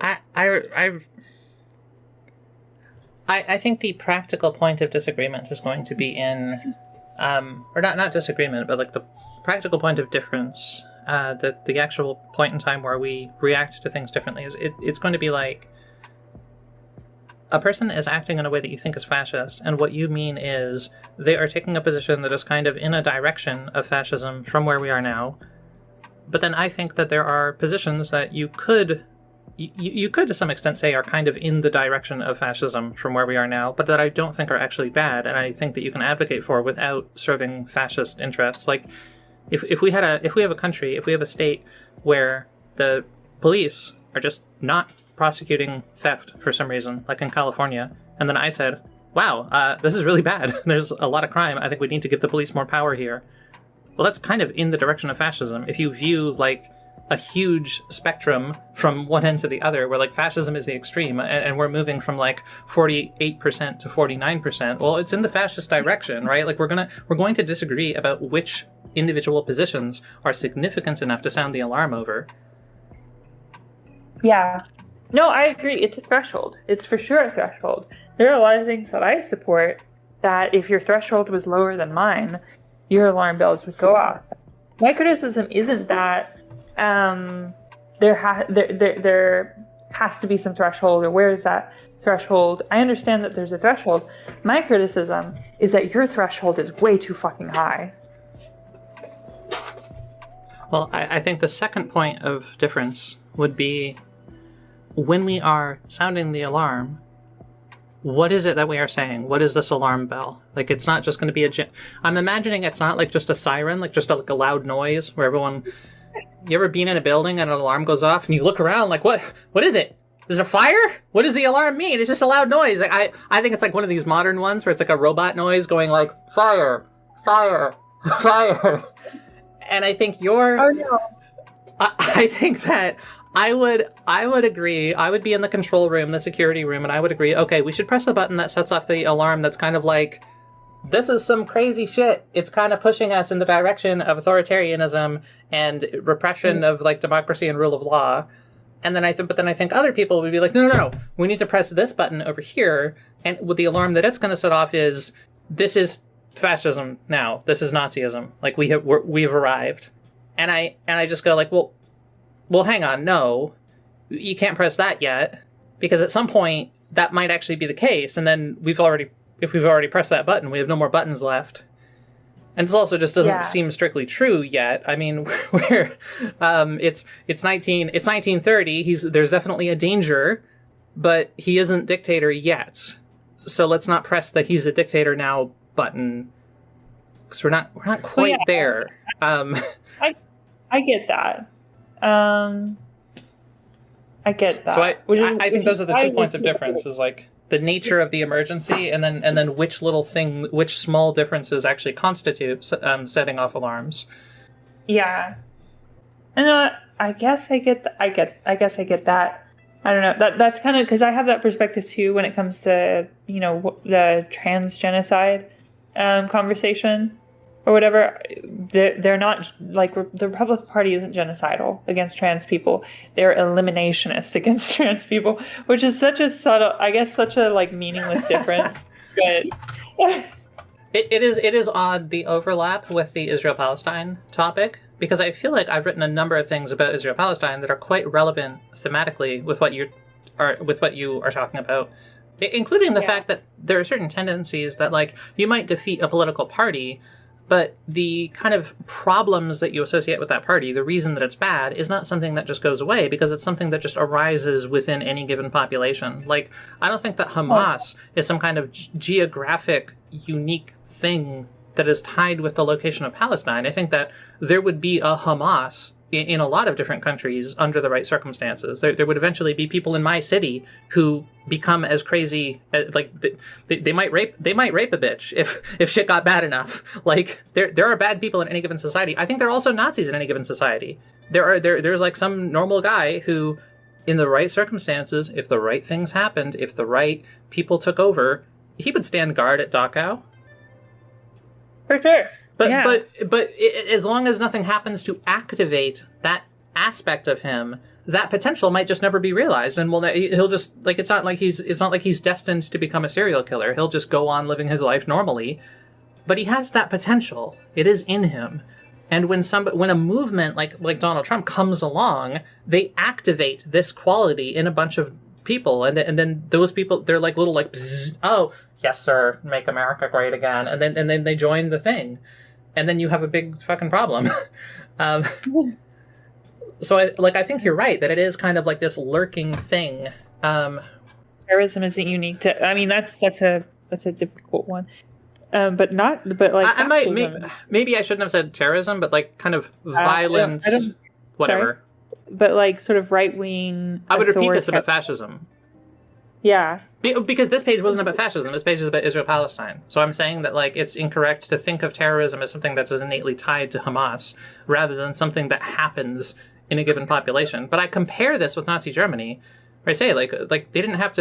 I think the practical point of disagreement is going to be in, or not disagreement, but like the practical point of difference, that the actual point in time where we react to things differently is it's going to be like a person is acting in a way that you think is fascist, and what you mean is they are taking a position that is kind of in a direction of fascism from where we are now. But then I think that there are positions that you could to some extent say are kind of in the direction of fascism from where we are now, but that I don't think are actually bad, and I think that you can advocate for without serving fascist interests. Like, if we have a state where the police are just not prosecuting theft for some reason, like in California, and then I said, wow, this is really bad. There's a lot of crime. I think we need to give the police more power here. Well, that's kind of in the direction of fascism. If you view like a huge spectrum from one end to the other, where like fascism is the extreme, and we're moving from like 48% to 49%. Well, it's in the fascist direction, right? Like we're going to disagree about which individual positions are significant enough to sound the alarm over. Yeah. No, I agree. It's a threshold. It's for sure a threshold. There are a lot of things that I support that if your threshold was lower than mine, your alarm bells would go off. My criticism isn't that there has to be some threshold, or where is that threshold? I understand that there's a threshold. My criticism is that your threshold is way too fucking high. Well, I think the second point of difference would be when we are sounding the alarm, what is it that we are saying? What is this alarm bell? Like, it's not just going to be I'm imagining it's not like just a siren, like just like a loud noise where everyone... You ever been in a building and an alarm goes off and you look around like, what is it? Is there fire? What does the alarm mean? It's just a loud noise. Like, I think it's like one of these modern ones where it's like a robot noise going like, fire, fire, fire. And I think I think that I would agree. I would be in the control room, the security room, and I would agree, okay, we should press the button that sets off the alarm that's kind of like, this is some crazy shit. It's kind of pushing us in the direction of authoritarianism and repression of like democracy and rule of law. And then I think other people would be like, no, we need to press this button over here. And with the alarm that it's going to set off is, this is fascism now. This is Nazism. Like we've arrived. And I just go like, well, hang on. No, you can't press that yet, because at some point that might actually be the case. And then if we've already pressed that button, we have no more buttons left. And it also just doesn't seem strictly true yet. I mean, it's 1930. There's definitely a danger, but he isn't dictator yet. So let's not press the "he's a dictator now" button, because we're not quite there. I get that. I get that. So I think those are the 2 points of difference. Is like the nature of the emergency, and then which little thing, which small differences actually constitute setting off alarms. Yeah. I know. I guess I get. I guess I get that. I don't know. That's kind of because I have that perspective too when it comes to the trans genocide conversation or whatever. They're not like the Republican Party isn't genocidal against trans people. They're eliminationist against trans people, which is such a subtle, I guess, such a like meaningless difference. But it is odd, the overlap with the Israel-Palestine topic, because I feel like I've written a number of things about Israel-Palestine that are quite relevant thematically with what you are talking about, including the fact that there are certain tendencies that, like, you might defeat a political party, but the kind of problems that you associate with that party, the reason that it's bad, is not something that just goes away, because it's something that just arises within any given population. Like, I don't think that Hamas is some kind of geographic, unique thing that is tied with the location of Palestine. I think that there would be a Hamas in a lot of different countries under the right circumstances. There would eventually be people in my city who become as crazy, like they might rape a bitch if shit got bad enough. Like there are bad people in any given society. I think there are also Nazis in any given society. There's like some normal guy who, in the right circumstances, if the right things happened, if the right people took over, he would stand guard at Dachau. For sure. But as long as nothing happens to activate that aspect of him, that potential might just never be realized, and he'll just, like, it's not like he's destined to become a serial killer. He'll just go on living his life normally, but he has that potential. It is in him, and when a movement like Donald Trump comes along, they activate this quality in a bunch of people, and then those people, they're like little like, bzz, oh yes sir, make America great again, and then they join the thing. And then you have a big fucking problem. So I think you're right that it is kind of like this lurking thing. Terrorism isn't unique to. I mean, that's a difficult one. But like I might maybe I shouldn't have said terrorism, but like kind of violence, whatever. Sorry. But like sort of right wing. I would repeat this about fascism. Yeah. Because this page wasn't about fascism. This page is about Israel-Palestine. So I'm saying that, like, it's incorrect to think of terrorism as something that is innately tied to Hamas, rather than something that happens in a given population. But I compare this with Nazi Germany, where I say, like they didn't have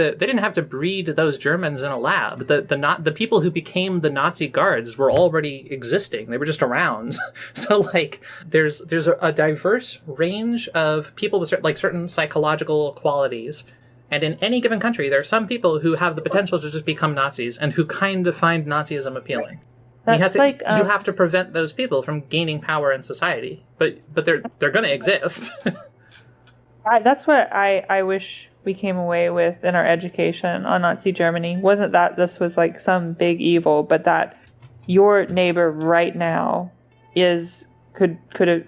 to breed those Germans in a lab. The people who became the Nazi guards were already existing. They were just around. So like there's a diverse range of people with certain psychological qualities. And in any given country, there are some people who have the potential to just become Nazis and who kind of find Nazism appealing. You have to prevent those people from gaining power in society, but they're going to exist. That's what I wish we came away with in our education on Nazi Germany. Wasn't that this was like some big evil, but that your neighbor right now could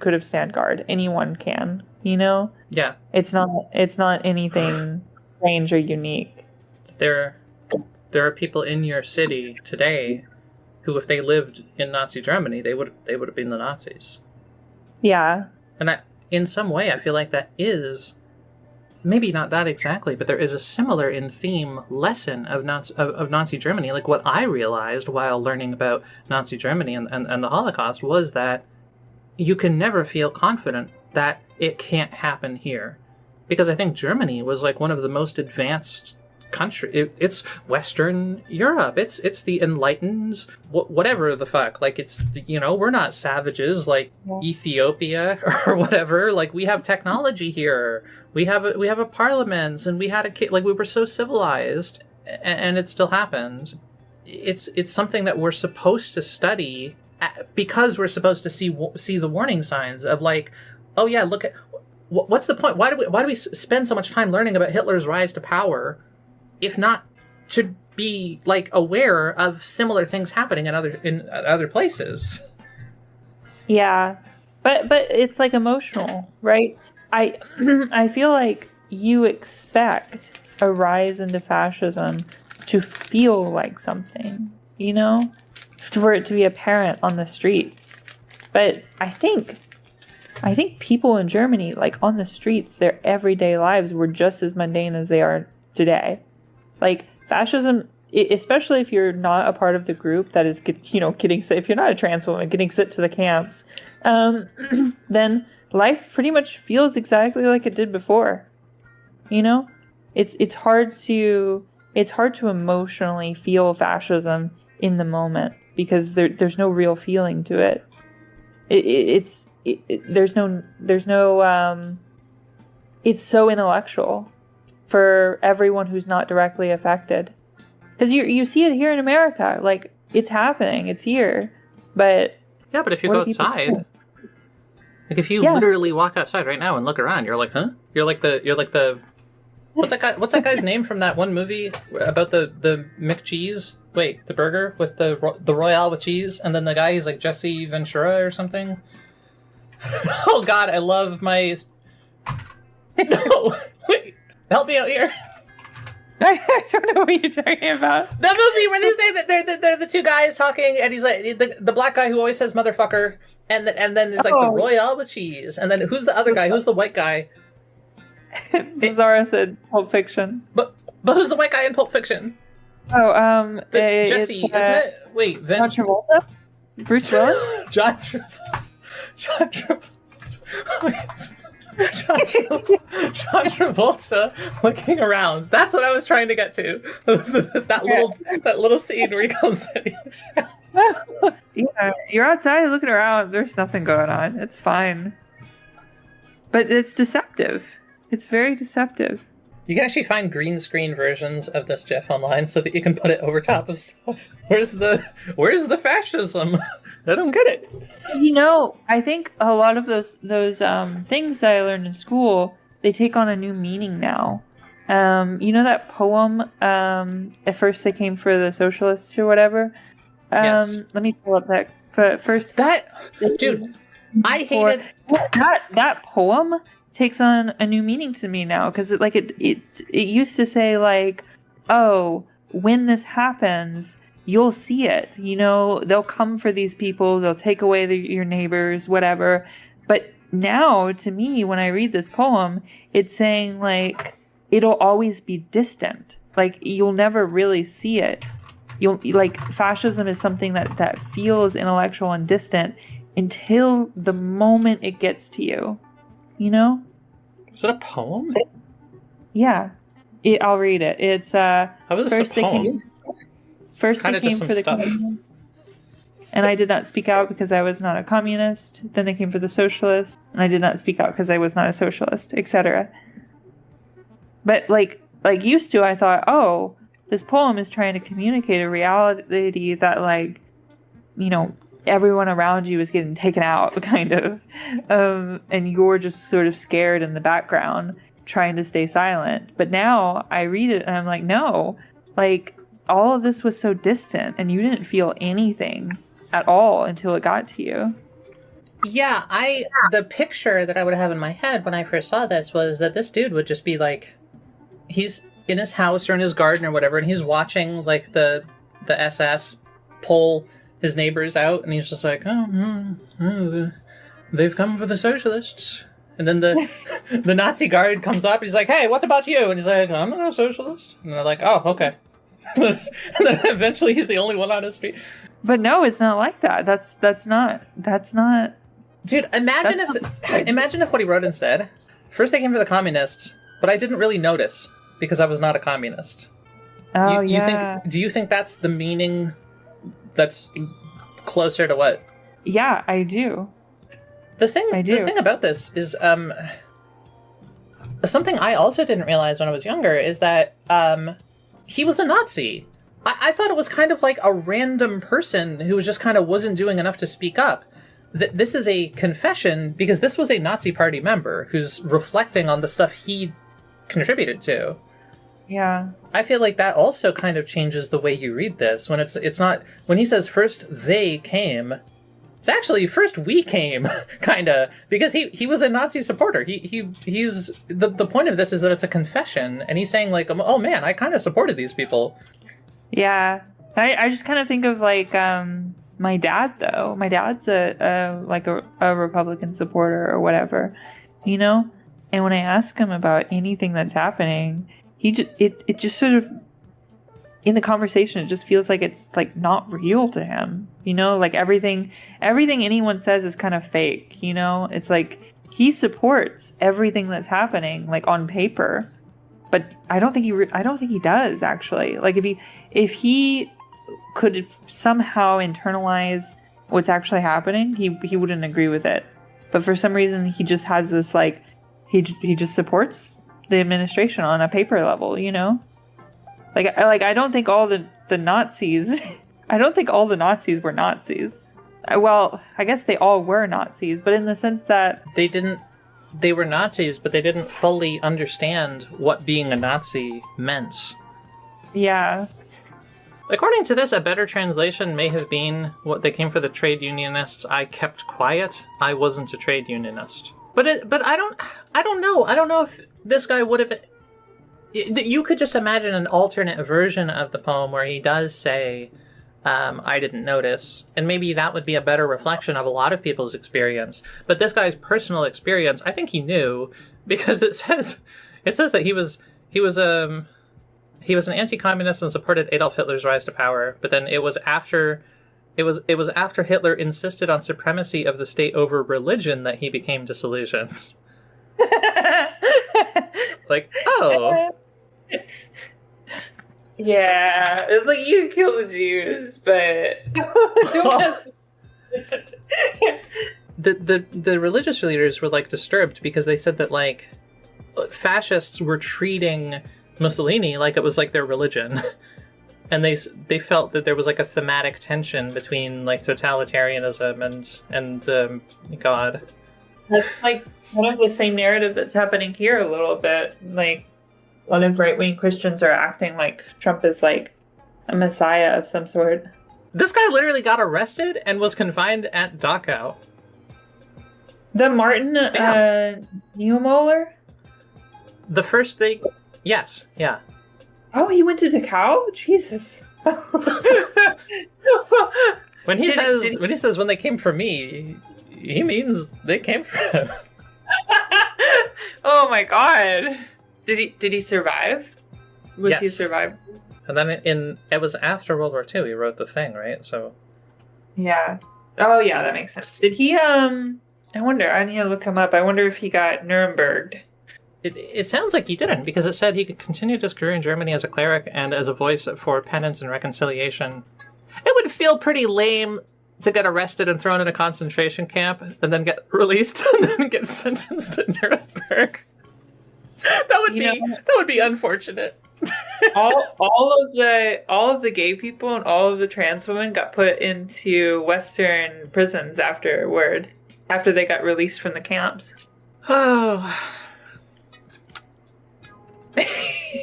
have stand guard. Anyone can, Yeah. It's not anything strange or unique. There are people in your city today who, if they lived in Nazi Germany, they would have been the Nazis. Yeah. And in some way, I feel like that is, maybe not that exactly, but there is a similar in theme lesson of Nazi Germany. Like what I realized while learning about Nazi Germany and the Holocaust was that you can never feel confident that it can't happen here. Because I think Germany was like one of the most advanced country. It's Western Europe. It's the enlightened, whatever the fuck. Like it's we're not savages like Ethiopia or whatever. Like we have technology here. We have a parliament, and we had a like we were so civilized, and it still happened. It's something that we're supposed to study because we're supposed to see the warning signs of like, oh yeah, look at. What's the point? Why do we spend so much time learning about Hitler's rise to power, if not to be like aware of similar things happening in other places? Yeah, but it's like emotional, right? I feel like you expect a rise into fascism to feel like something, for it to be apparent on the streets. But I think people in Germany, like on the streets, their everyday lives were just as mundane as they are today. Like fascism, especially if you're not a part of the group that is, getting sent, if you're not a trans woman, getting sent to the camps, then life pretty much feels exactly like it did before. You know, it's hard to emotionally feel fascism in the moment because there's no real feeling to it. There's no it's so intellectual for everyone who's not directly affected. Because you see it here in America, like it's happening, it's here, but yeah, but if you go outside, like if you literally walk outside right now and look around, you're like, huh? You're like the what's that guy's name from that one movie about the McCheese? Wait, the burger with the Royale with cheese, and then the guy he's like Jesse Ventura or something. Oh God, I love my. No, wait, help me out here. I don't know what you're talking about. The movie where they say that they're the two guys talking, and he's like the black guy who always says motherfucker, and then there's like the Royale with cheese, and then who's the other guy? Who's the white guy? Zara said Pulp Fiction. But who's the white guy in Pulp Fiction? Oh, Jesse, isn't it? Wait, John Travolta? Bruce Willis? John Travolta. John Travolta looking around. That's what I was trying to get to. That little scene where he comes in. He looks around. Yeah, you're outside looking around. There's nothing going on. It's fine. But it's deceptive. It's very deceptive. You can actually find green screen versions of this GIF online so that you can put it over top of stuff. Where's the fascism? I don't get it. I think a lot of those things that I learned in school, they take on a new meaning now. That poem, at first they came for the socialists or whatever? Yes. Let me pull up that. But first, dude, I hated that poem. Takes on a new meaning to me now because it used to say like, oh, when this happens, you'll see it. They'll come for these people. They'll take away your neighbors, whatever. But now, to me, when I read this poem, it's saying like it'll always be distant. Like you'll never really see it. Fascism is something that feels intellectual and distant until the moment it gets to you. Is it a poem? Yeah. I'll read it. It's How is this a poem? First they came for the communists, and I did not speak out because I was not a communist. Then they came for the socialists, and I did not speak out because I was not a socialist, etc. But like used to, I thought, oh, this poem is trying to communicate a reality that everyone around you is getting taken out, kind of. And you're just sort of scared in the background, trying to stay silent. But now I read it and I'm like, no, all of this was so distant and you didn't feel anything at all until it got to you. Yeah, the picture that I would have in my head when I first saw this was that this dude would just be like, he's in his house or in his garden or whatever, and he's watching the SS pull his neighbors out, and he's just like, they've come for the socialists. And then the Nazi guard comes up, and he's like, hey, what about you? And he's like, I'm not a socialist. And they're like, oh, okay. And then eventually he's the only one on his feet. But no, it's not like that. That's not. Dude, imagine if what he wrote instead. First they came for the communists, but I didn't really notice because I was not a communist. Oh, do you think that's the meaning that's closer to what? Yeah, I do. The thing about this is something I also didn't realize when I was younger is that he was a Nazi. I thought it was kind of like a random person who just kind of wasn't doing enough to speak up. This is a confession because this was a Nazi party member who's reflecting on the stuff he contributed to. Yeah. I feel like that also kind of changes the way you read this. When it's not, when he says first they came, it's actually first we came, kind of, because he was a Nazi supporter. He's the point of this is that it's a confession, and he's saying like, oh man, I kind of supported these people. Yeah, I just kind of think of like my dad though. My dad's a Republican supporter or whatever, And when I ask him about anything that's happening, it just sort of in the conversation, it just feels like it's like not real to him. You know, like everything anyone says is kind of fake. You know, it's like he supports everything that's happening, like on paper, but I don't think he does actually. Like if he could somehow internalize what's actually happening, he wouldn't agree with it. But for some reason, he just has this like he just supports the administration on a paper level. You know. Like I don't think all the Nazis, I don't think all the Nazis were Nazis. Well, I guess they all were Nazis, but in the sense that they were Nazis, but they didn't fully understand what being a Nazi meant. Yeah. According to this, a better translation may have been what they came for the trade unionists. I kept quiet. I wasn't a trade unionist. But I don't know. I don't know if this guy would have. You could just imagine an alternate version of the poem where he does say, I didn't notice. And maybe that would be a better reflection of a lot of people's experience. But this guy's personal experience, I think he knew, because it says that he was an anti-communist and supported Adolf Hitler's rise to power. But then it was after Hitler insisted on supremacy of the state over religion that he became disillusioned. Like, oh. Yeah, it's like you can kill the Jews, but the religious leaders were like disturbed because they said that like fascists were treating Mussolini like it was like their religion. And they felt that there was like a thematic tension between like totalitarianism and God. That's like one of the same narrative that's happening here a little bit. Like a lot of right-wing Christians are acting like Trump is like a messiah of some sort. This guy literally got arrested and was confined at Dachau. The Martin Niemöller? The first thing, yes, yeah. Oh, he went to Dachau? Jesus. When he says when they came for me, he means they came for him. Oh my god. Did he survive? Was he a Yes. survivor? And then it was after World War II he wrote The Thing, right? So Yeah. Oh yeah, that makes sense. Did he I wonder, I need to look him up. I wonder if he got Nuremberged. it sounds like he didn't, because it said he could continue his career in Germany as a cleric and as a voice for penance and reconciliation. It would feel pretty lame to get arrested and thrown in a concentration camp and then get released and then get sentenced to Nuremberg. That would be unfortunate. all of the gay people and all of the trans women got put into Western prisons after they got released from the camps. Oh.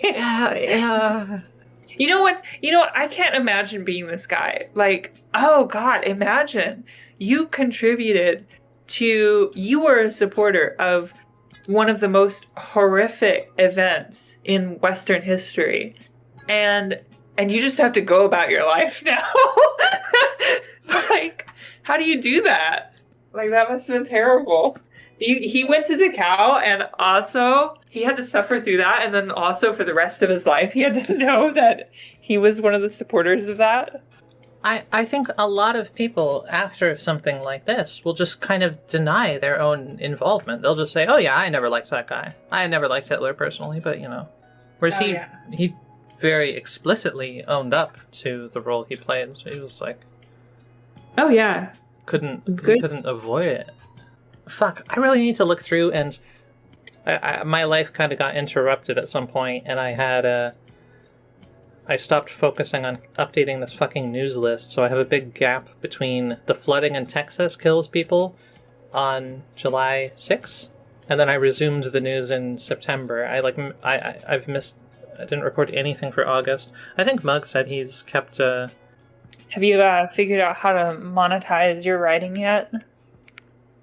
Yeah. You know what? I can't imagine being this guy. Like, oh God, imagine you were a supporter of one of the most horrific events in Western history. And you just have to go about your life now. Like, how do you do that? Like, that must have been terrible. He went to Dachau, and also he had to suffer through that, and then also for the rest of his life he had to know that he was one of the supporters of that. I think a lot of people, after something like this, will just kind of deny their own involvement. They'll just say, oh yeah, I never liked that guy. I never liked Hitler personally, but Whereas he very explicitly owned up to the role he played. So he was like... Oh yeah. Couldn't avoid it. Fuck, I really need to look through, and my life kind of got interrupted at some point, and I stopped focusing on updating this fucking news list, so I have a big gap between the flooding in Texas kills people on July 6th, and then I resumed the news in September. I didn't record anything for August. I think Mug said he's kept... Have you figured out how to monetize your writing yet?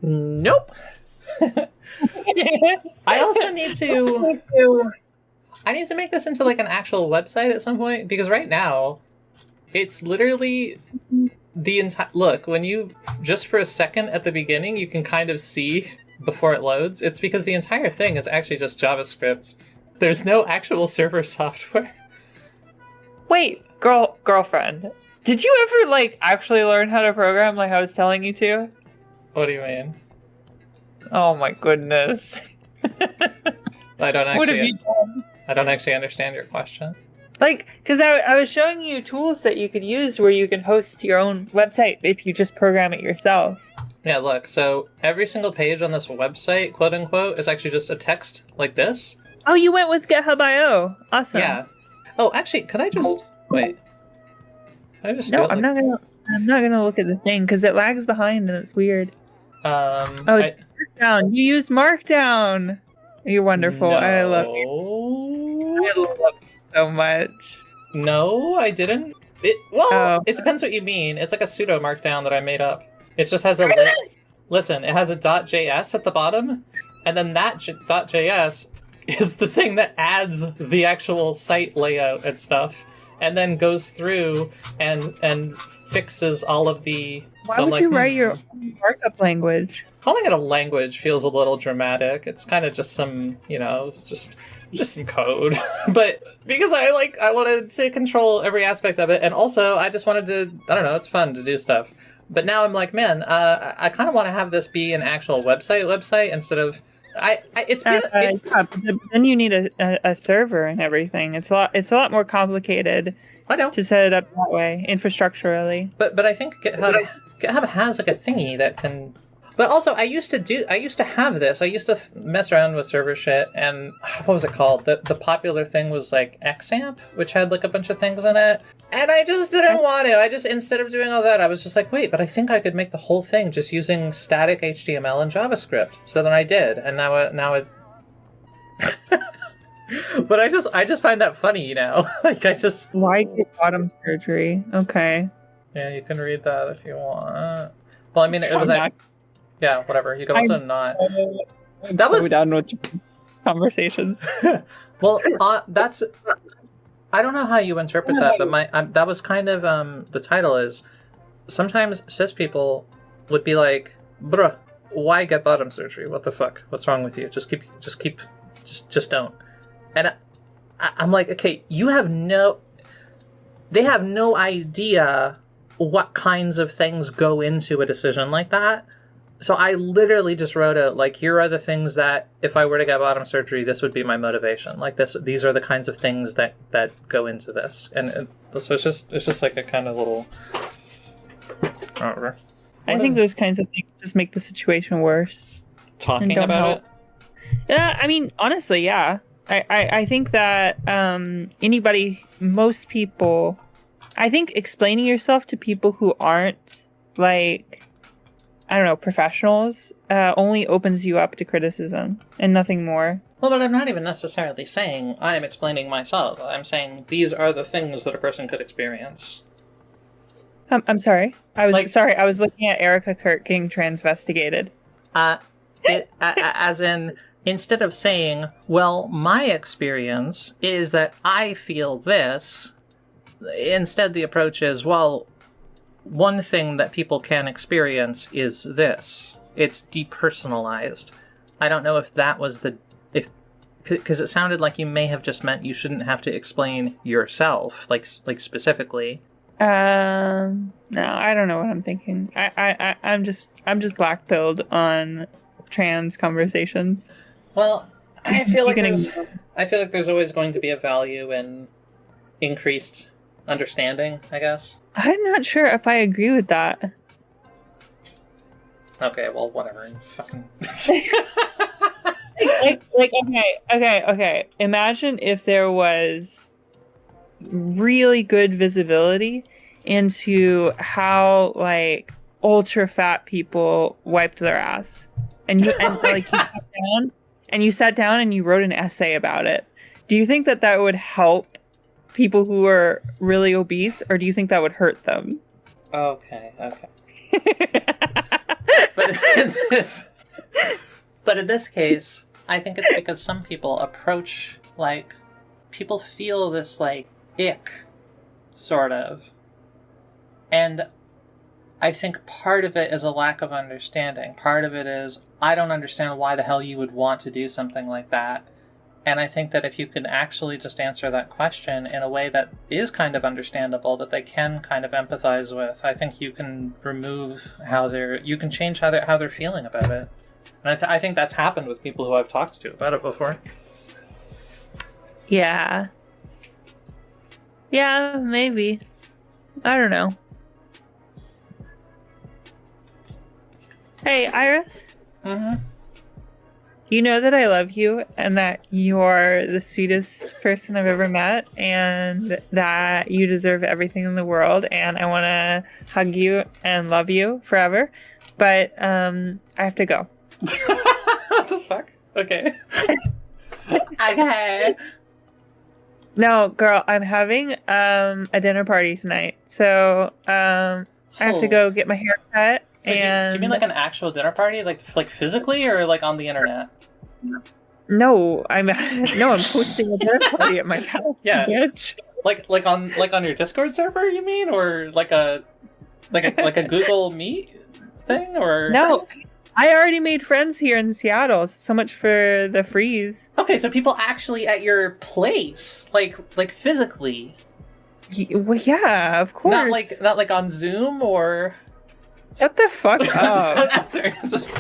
Nope. I also need to... I need to make this into like an actual website at some point, because right now it's literally the entire... Look, when you, just for a second at the beginning, you can kind of see before it loads. It's because the entire thing is actually just JavaScript. There's no actual server software. Wait, girlfriend, did you ever like actually learn how to program like I was telling you to? What do you mean? Oh my goodness. I don't What have actually. you done? I don't actually understand your question. Like, because I was showing you tools that you could use where you can host your own website if you just program it yourself. Yeah, look. So every single page on this website, quote unquote, is actually just a text like this. Oh, you went with GitHub.io. Awesome. Yeah. Oh, actually, could I just wait? Can I just do No, it I'm not gonna. I'm not gonna look at the thing because it lags behind and it's weird. Oh, it's Markdown. You used Markdown. You're wonderful. No. I love you. I love you so much. No, I didn't. It depends what you mean. It's like a pseudo markdown that I made up. It just has a listen. It has a .js at the bottom, and then that .js is the thing that adds the actual site layout and stuff, and then goes through and fixes all of the. Why would you write your own markup language? Calling it a language feels a little dramatic. It's kind of just some, it's just some code. But because I wanted to control every aspect of it, and also I just wanted to, I don't know, it's fun to do stuff. But now I'm like, man, I kind of want to have this be an actual website instead of then you need a server and everything. It's a lot more complicated. I know to set it up that way infrastructurally. But I think GitHub has like a thingy that can. But also, I used to have this. I used to mess around with server shit, and what was it called? The popular thing was like XAMPP, which had like a bunch of things in it. And I just didn't want to. I just, instead of doing all that, I was just like, wait, but I think I could make the whole thing just using static HTML and JavaScript. So then I did, and now it. But I just find that funny, like I just. Why get bottom surgery? Okay. Yeah, you can read that if you want. Well, I mean, it was like. Yeah, whatever. You can also not. That was down with conversations. Well, that's. I don't know how you interpret that, but that was kind of the title is. Sometimes cis people would be like, "Bruh, why get bottom surgery? What the fuck? What's wrong with you? Just don't." And I'm like, okay, they have no idea what kinds of things go into a decision like that. So I literally just wrote out, like, here are the things that, if I were to get bottom surgery, this would be my motivation. Like, these are the kinds of things that go into this. And so it's just like a kind of little... I think those kinds of things just make the situation worse. Talking about it? Yeah, I mean, honestly, yeah. I think that most people... I think explaining yourself to people who aren't, like... I don't know, professionals, only opens you up to criticism and nothing more. Well, but I'm not even necessarily saying I'm explaining myself. I'm saying these are the things that a person could experience. I'm sorry. I was looking at Erica Kirk getting transvestigated. As in, instead of saying, well, my experience is that I feel this, instead the approach is, well, one thing that people can experience is this. It's depersonalized. I don't know if that was because it sounded like you may have just meant you shouldn't have to explain yourself, like specifically. No, I don't know what I'm thinking. I'm just black-pilled on trans conversations. Well, I feel like there's always going to be a value in increased understanding, I guess. I'm not sure if I agree with that. Okay, well, whatever. Fucking. Okay. Imagine if there was really good visibility into how like ultra fat people wiped their ass, and you sat down and you wrote an essay about it. Do you think that would help people who are really obese, or do you think that would hurt them? Okay. But in this case, I think it's because some people approach, like, people feel this, like, ick, sort of. And I think part of it is a lack of understanding. Part of it is, I don't understand why the hell you would want to do something like that. And I think that if you can actually just answer that question in a way that is kind of understandable, that they can kind of empathize with, I think you can remove you can change how they're feeling about it. And I think that's happened with people who I've talked to about it before. Yeah. Yeah, maybe. I don't know. Hey, Iris. Mm-hmm. You know that I love you and that you're the sweetest person I've ever met and that you deserve everything in the world and I want to hug you and love you forever. But I have to go. What the fuck? Okay. Okay. No, girl, I'm having a dinner party tonight. So I have to go get my hair cut. And do you mean like an actual dinner party, like physically, or like on the internet? No, I'm hosting a dinner party at my house. Yeah, bitch. like on your Discord server, you mean, or like a Google Meet thing, or no? I already made friends here in Seattle. So much for the freeze. Okay, so people actually at your place, like physically. Well, yeah, of course. Not like on Zoom or. Shut the fuck up. I'm sorry. Just...